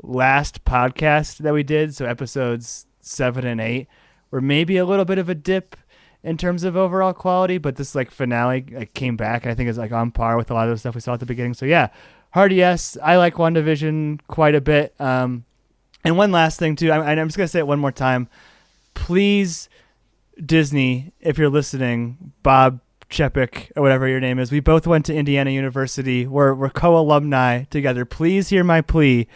S5: last podcast that we did, so episodes 7 and 8, were maybe a little bit of a dip in terms of overall quality, but this like finale like came back, and I think is like on par with a lot of the stuff we saw at the beginning. So yeah, hard yes. I like WandaVision quite a bit. And one last thing, too, I'm just going to say it one more time. Please, Disney, if you're listening, Bob Chapek, or whatever your name is, we both went to Indiana University. We're co-alumni together. Please hear my plea.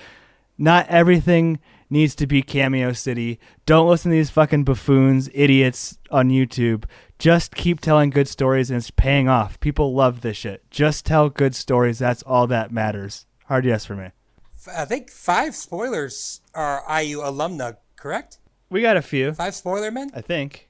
S5: Not everything needs to be Cameo City. Don't listen to these fucking buffoons, idiots on YouTube. Just keep telling good stories, and it's paying off. People love this shit. Just tell good stories. That's all that matters. Hard yes for me.
S4: I think 5 spoilers are IU alumna, correct?
S5: We got a few.
S4: 5 spoiler men?
S5: I think.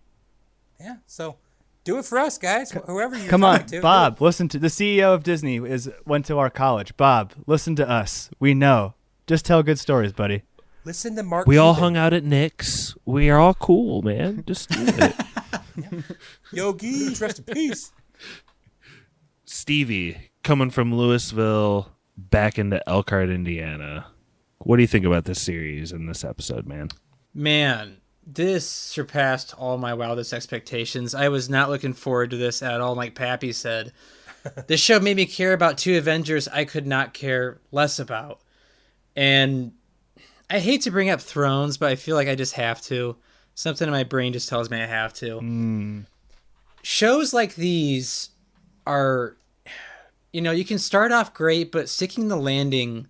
S4: Yeah, so do it for us, guys. Whoever you
S5: come on,
S4: to.
S5: Bob, listen to the CEO of Disney went to our college. Bob, listen to us. We know. Just tell good stories, buddy.
S4: Listen to Mark.
S3: We all hung out at Nick's. We are all cool, man. Just do it.
S4: Yogi, rest in peace.
S3: Stevie, coming from Louisville back into Elkhart, Indiana. What do you think about this series and this episode, man?
S6: Man, this surpassed all my wildest expectations. I was not looking forward to this at all. Like Pappy said, this show made me care about 2 Avengers I could not care less about. And I hate to bring up Thrones, but I feel like I just have to. Something in my brain just tells me I have to. Shows like these are, you know, you can start off great, but sticking the landing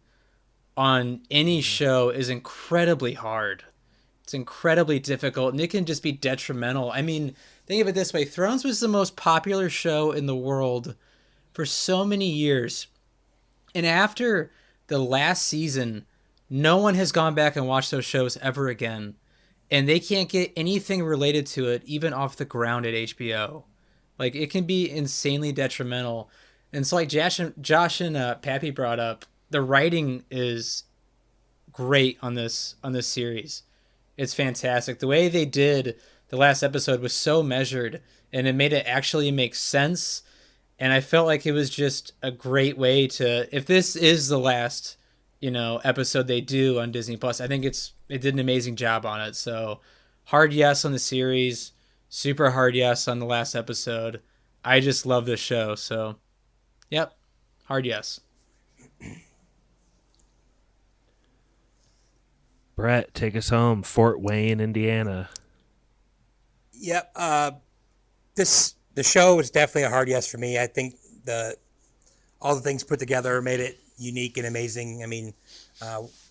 S6: on any show is incredibly hard. It's incredibly difficult, and it can just be detrimental. I mean, think of it this way. Thrones was the most popular show in the world for so many years. And after the last season, no one has gone back and watched those shows ever again. And they can't get anything related to it, even off the ground at HBO. Like, it can be insanely detrimental. And so like Josh and Pappy brought up, the writing is great on this series. It's fantastic. The way they did the last episode was so measured, and it made it actually make sense. And I felt like it was just a great way to, if this is the last, you know, episode they do on Disney Plus, I think it did an amazing job on it. So hard yes on the series, super hard yes on the last episode. I just love this show. So yep, hard yes.
S3: Brett, take us home. Fort Wayne, Indiana.
S4: Yep. The show was definitely a hard yes for me. I think all the things put together made it unique and amazing. I mean,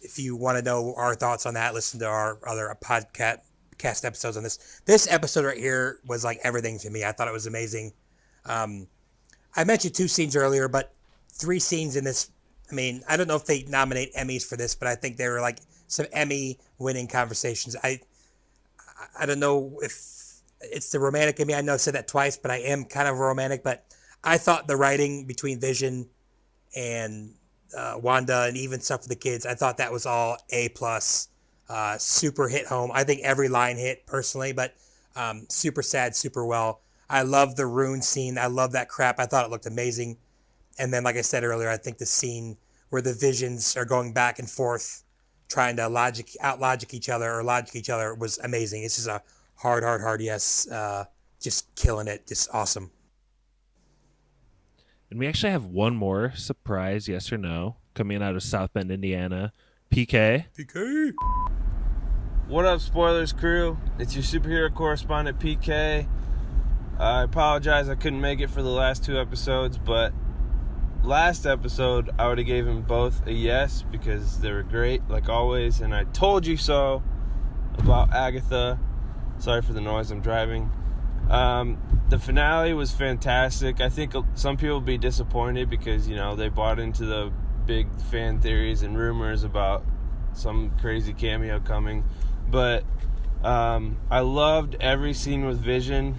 S4: if you want to know our thoughts on that, listen to our other podcast episodes on this. This episode right here was like everything to me. I thought it was amazing. I mentioned 2 scenes earlier, but 3 scenes in this. I mean, I don't know if they nominate Emmys for this, but I think they were like some Emmy-winning conversations. I don't know if it's the romantic in me. I know I said that twice, but I am kind of romantic. But I thought the writing between Vision and Wanda, and even stuff for the kids, I thought that was all A+. Super hit home. I think every line hit personally, but super sad, super well. I love the rune scene. I love that crap. I thought it looked amazing. And then, like I said earlier, I think the scene where the Visions are going back and forth trying to out-logic each other or logic each other was amazing. This is a hard yes. Just killing it. Just awesome.
S3: And we actually have one more surprise, yes or no, coming out of South Bend, Indiana. PK.
S4: PK.
S9: What up, Spoilers crew? It's your superhero correspondent, PK. I apologize I couldn't make it for the last 2 episodes, but last episode I would have gave them both a yes because they were great, like always, and I told you so about Agatha. Sorry for the noise, I'm driving. The finale was fantastic. I think some people will be disappointed because, you know, they bought into the big fan theories and rumors about some crazy cameo coming. But I loved every scene with Vision.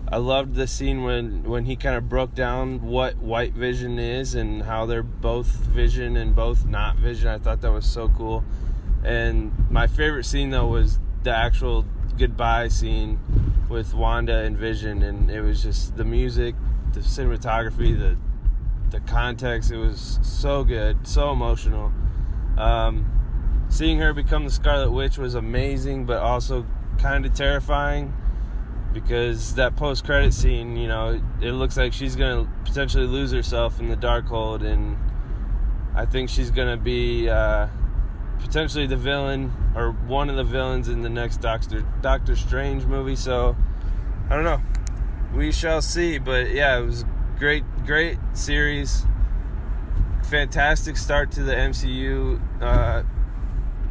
S9: I loved the scene when he kind of broke down what White Vision is and how they're both Vision and both not Vision. I thought that was so cool. And my favorite scene, though, was the actual goodbye scene with Wanda and Vision. And it was just the music, the cinematography, the context. It was so good, so emotional. Seeing her become the Scarlet Witch was amazing, but also kind of terrifying because that post-credit scene, you know, it looks like she's going to potentially lose herself in the Darkhold, and I think she's going to be potentially the villain or one of the villains in the next Doctor Strange movie. So I don't know. We shall see. But yeah, it was great series. Fantastic start to the MCU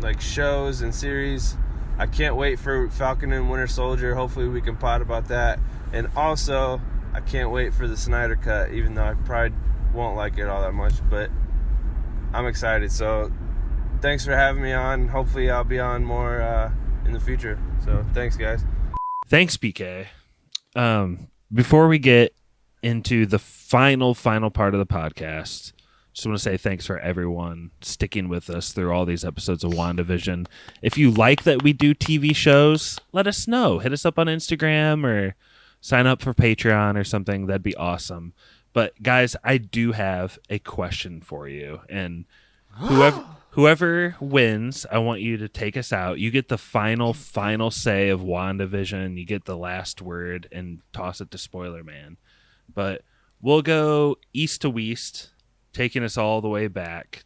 S9: like shows and series. I can't wait for Falcon and Winter Soldier. Hopefully we can pod about that. And also, I can't wait for the Snyder Cut, even though I probably won't like it all that much, but I'm excited. So thanks for having me on. Hopefully I'll be on more in the future. So thanks, guys.
S3: Thanks, PK. Before we get into the final part of the podcast, just want to say thanks for everyone sticking with us through all these episodes of WandaVision. If you like that we do TV shows, let us know. Hit us up on Instagram or sign up for Patreon or something. That'd be awesome. But guys, I do have a question for you. And whoever wins, I want you to take us out. You get the final say of WandaVision. You get the last word and toss it to Spoiler Man. But we'll go east to west, taking us all the way back.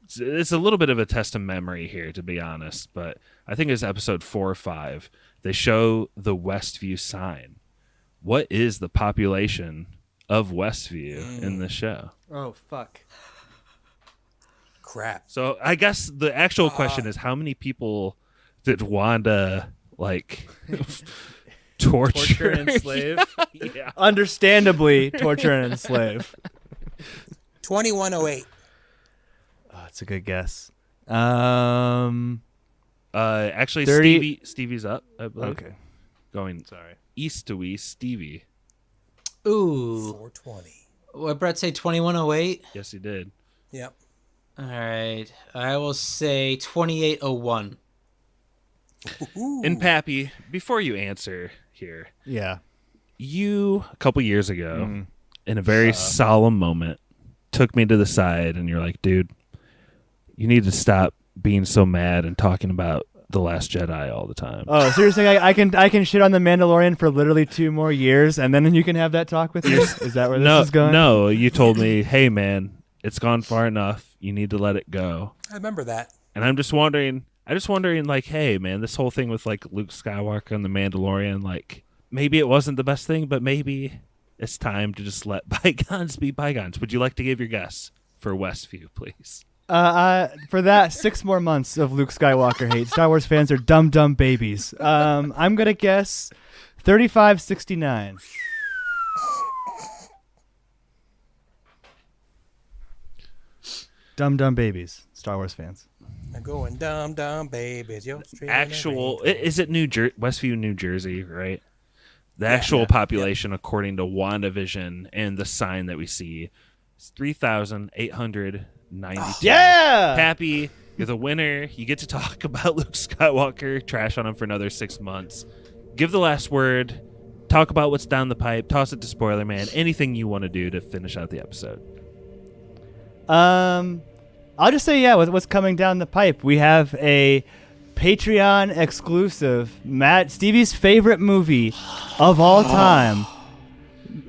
S3: It's a little bit of a test of memory here, to be honest, but I think it's episode 4 or 5. They show the Westview sign. What is the population of Westview in this show?
S5: Oh, fuck.
S4: Crap.
S3: So I guess the actual question is, how many people did Wanda, like, torture
S5: and enslave?
S3: Yeah.
S5: Understandably, torture and enslave.
S4: 2108.
S5: Oh, that's a good guess.
S3: Actually,
S5: 30
S3: Stevie's up, I believe.
S5: Okay.
S3: Going east to west, Stevie.
S6: Ooh.
S4: 420.
S6: What Brett say? 2108.
S3: Yes, he did.
S4: Yep.
S6: All right. I will say 2801.
S3: And Pappy, before you answer here,
S5: Yeah.
S3: you a couple years ago, in a very solemn moment, took me to the side and you're like, dude, you need to stop being so mad and talking about The Last Jedi all the time.
S5: Oh, so you're saying I can shit on The Mandalorian for literally 2 more years and then you can have that talk with me? Is that where this is going?
S3: No, you told me, hey man, it's gone far enough. You need to let it go.
S4: I remember that.
S3: And I'm just wondering, like, hey man, this whole thing with like Luke Skywalker and The Mandalorian, like maybe it wasn't the best thing, but maybe it's time to just let bygones be bygones. Would you like to give your guess for Westview, please?
S5: For that, 6 more months of Luke Skywalker hate. Star Wars fans are dumb babies. I'm gonna guess 3569. Dumb babies. Star Wars fans.
S4: I'm going dumb babies. Yo,
S3: Is it Westview, New Jersey, right? The actual population, according to WandaVision and the sign that we see, is 3,892.
S5: Yeah!
S3: Pappy, you're the winner. You get to talk about Luke Skywalker, trash on him for another 6 months. Give the last word. Talk about what's down the pipe. Toss it to Spoiler Man. Anything you want to do to finish out the episode.
S5: I'll just say, yeah, with what's coming down the pipe, we have a Patreon exclusive, Stevie's favorite movie of all time.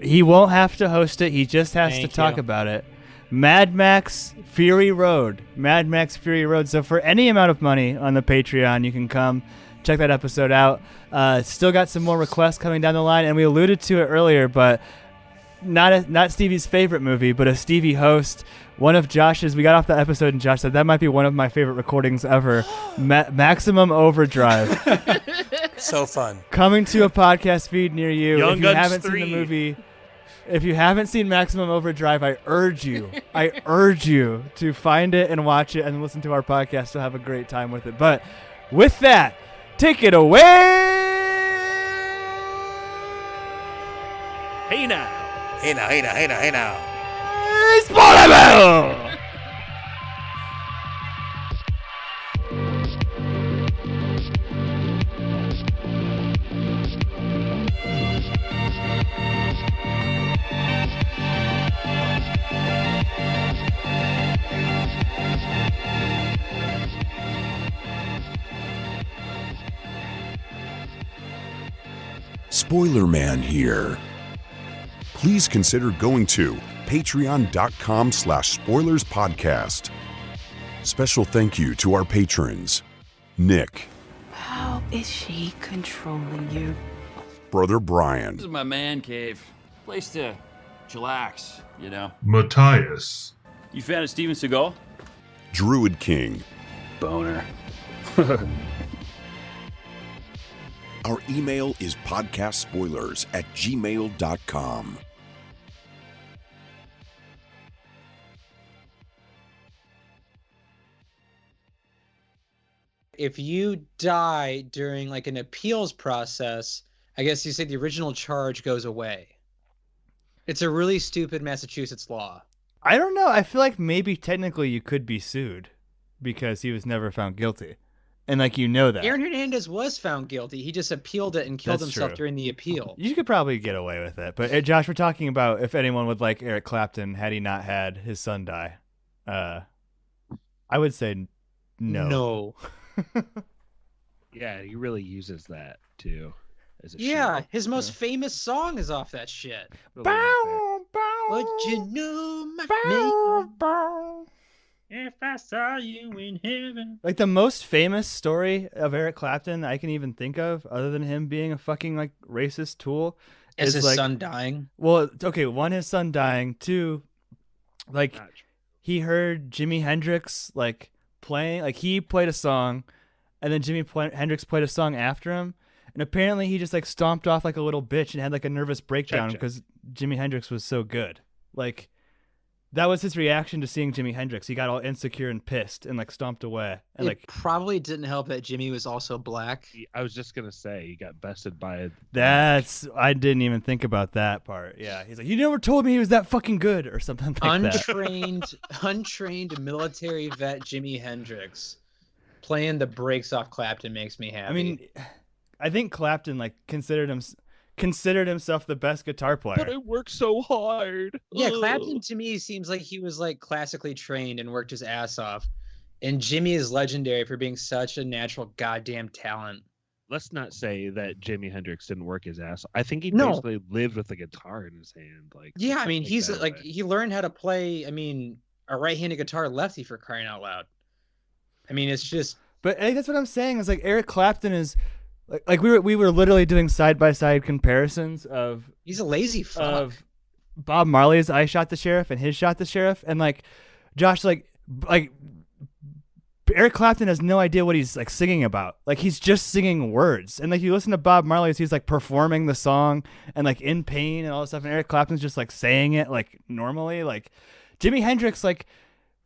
S5: He won't have to host it. He just has to talk about it. Mad Max Fury Road. Mad Max Fury Road. So for any amount of money on the Patreon, you can come check that episode out. Still got some more requests coming down the line, and we alluded to it earlier, but not Stevie's favorite movie, but a Stevie host. One of Josh's, we got off the episode and Josh said that might be one of my favorite recordings ever. Maximum Overdrive.
S4: So fun.
S5: Coming to a podcast feed near you.
S3: Young
S5: if you
S3: Guns
S5: haven't
S3: 3.
S5: seen the movie, if you haven't seen Maximum Overdrive, I urge you to find it and watch it and listen to our podcast. You'll have a great time with it. But with that, take it away.
S3: Hey now.
S4: Hey now, hey now, hey now, hey now.
S5: Spoiler!
S10: Spoiler Man here. Please consider going to patreon.com/spoilerspodcast. Special thank you to our patrons, Nick.
S1: How is she controlling you?
S10: Brother Brian.
S11: This is my man cave. Place to chillax, you know.
S7: Matthias.
S11: You fan of Steven Seagal?
S10: Druid King.
S11: Boner.
S10: Our email is podcastspoilers@gmail.com.
S6: If you die during like an appeals process, I guess you say the original charge goes away. It's a really stupid Massachusetts law.
S5: I don't know. I feel like maybe technically you could be sued because he was never found guilty. And like that.
S6: Aaron Hernandez was found guilty. He just appealed it and killed
S5: That's
S6: himself
S5: true.
S6: during the appeal.
S5: You could probably get away with it. But Josh, we're talking about if anyone would like Eric Clapton had he not had his son die. I would say no.
S6: No.
S3: Yeah, he really uses that too. As a
S6: Yeah,
S3: shield.
S6: his most famous song is off that shit.
S5: Bow, bow,
S6: What you know, my
S5: bow,
S6: name?
S5: bow.
S6: If I saw you in heaven.
S5: Like the most famous story of Eric Clapton I can even think of, other than him being a fucking like racist tool,
S6: Is his
S5: like,
S6: son dying?
S5: Well, okay, one, his son dying. Two, like he heard Jimi Hendrix like playing, like he played a song, and then Hendrix played a song after him, and apparently he just like stomped off like a little bitch and had like a nervous breakdown because Jimi Hendrix was so good. Like that was his reaction to seeing Jimi Hendrix. He got all insecure and pissed and like stomped away. And
S6: It probably didn't help that Jimmy was also black.
S3: I was just gonna say he got bested by.
S5: I didn't even think about that part. Yeah, he's like, you never told me he was that fucking good or something like that.
S6: Untrained military vet Jimi Hendrix playing the brakes off Clapton makes me happy.
S5: I mean, I think Clapton like considered himself the best guitar player.
S3: But I worked so hard.
S6: Yeah, Clapton to me seems like he was like classically trained and worked his ass off. And Jimmy is legendary for being such a natural goddamn talent.
S3: Let's not say that Jimi Hendrix didn't work his ass. I think he basically lived with a guitar in his hand. Like,
S6: yeah, I mean, he's
S3: that
S6: like
S3: way.
S6: he learned how to play. I mean, a right-handed guitar lefty for crying out loud. I mean, it's just.
S5: But I think that's what I'm saying. Is like Eric Clapton is. Like we were literally doing side by side comparisons of
S6: he's a lazy fuck.
S5: Of Bob Marley's "I Shot the Sheriff" and his "Shot the Sheriff," and like Josh like Eric Clapton has no idea what he's like singing about. Like he's just singing words, and like you listen to Bob Marley's, he's like performing the song and like in pain and all this stuff, and Eric Clapton's just like saying it like normally. Like Jimi Hendrix like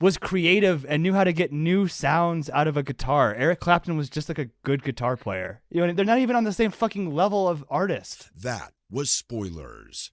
S5: was creative and knew how to get new sounds out of a guitar. Eric Clapton was just like a good guitar player. You know, they're not even on the same fucking level of artist.
S10: That was Spoilers.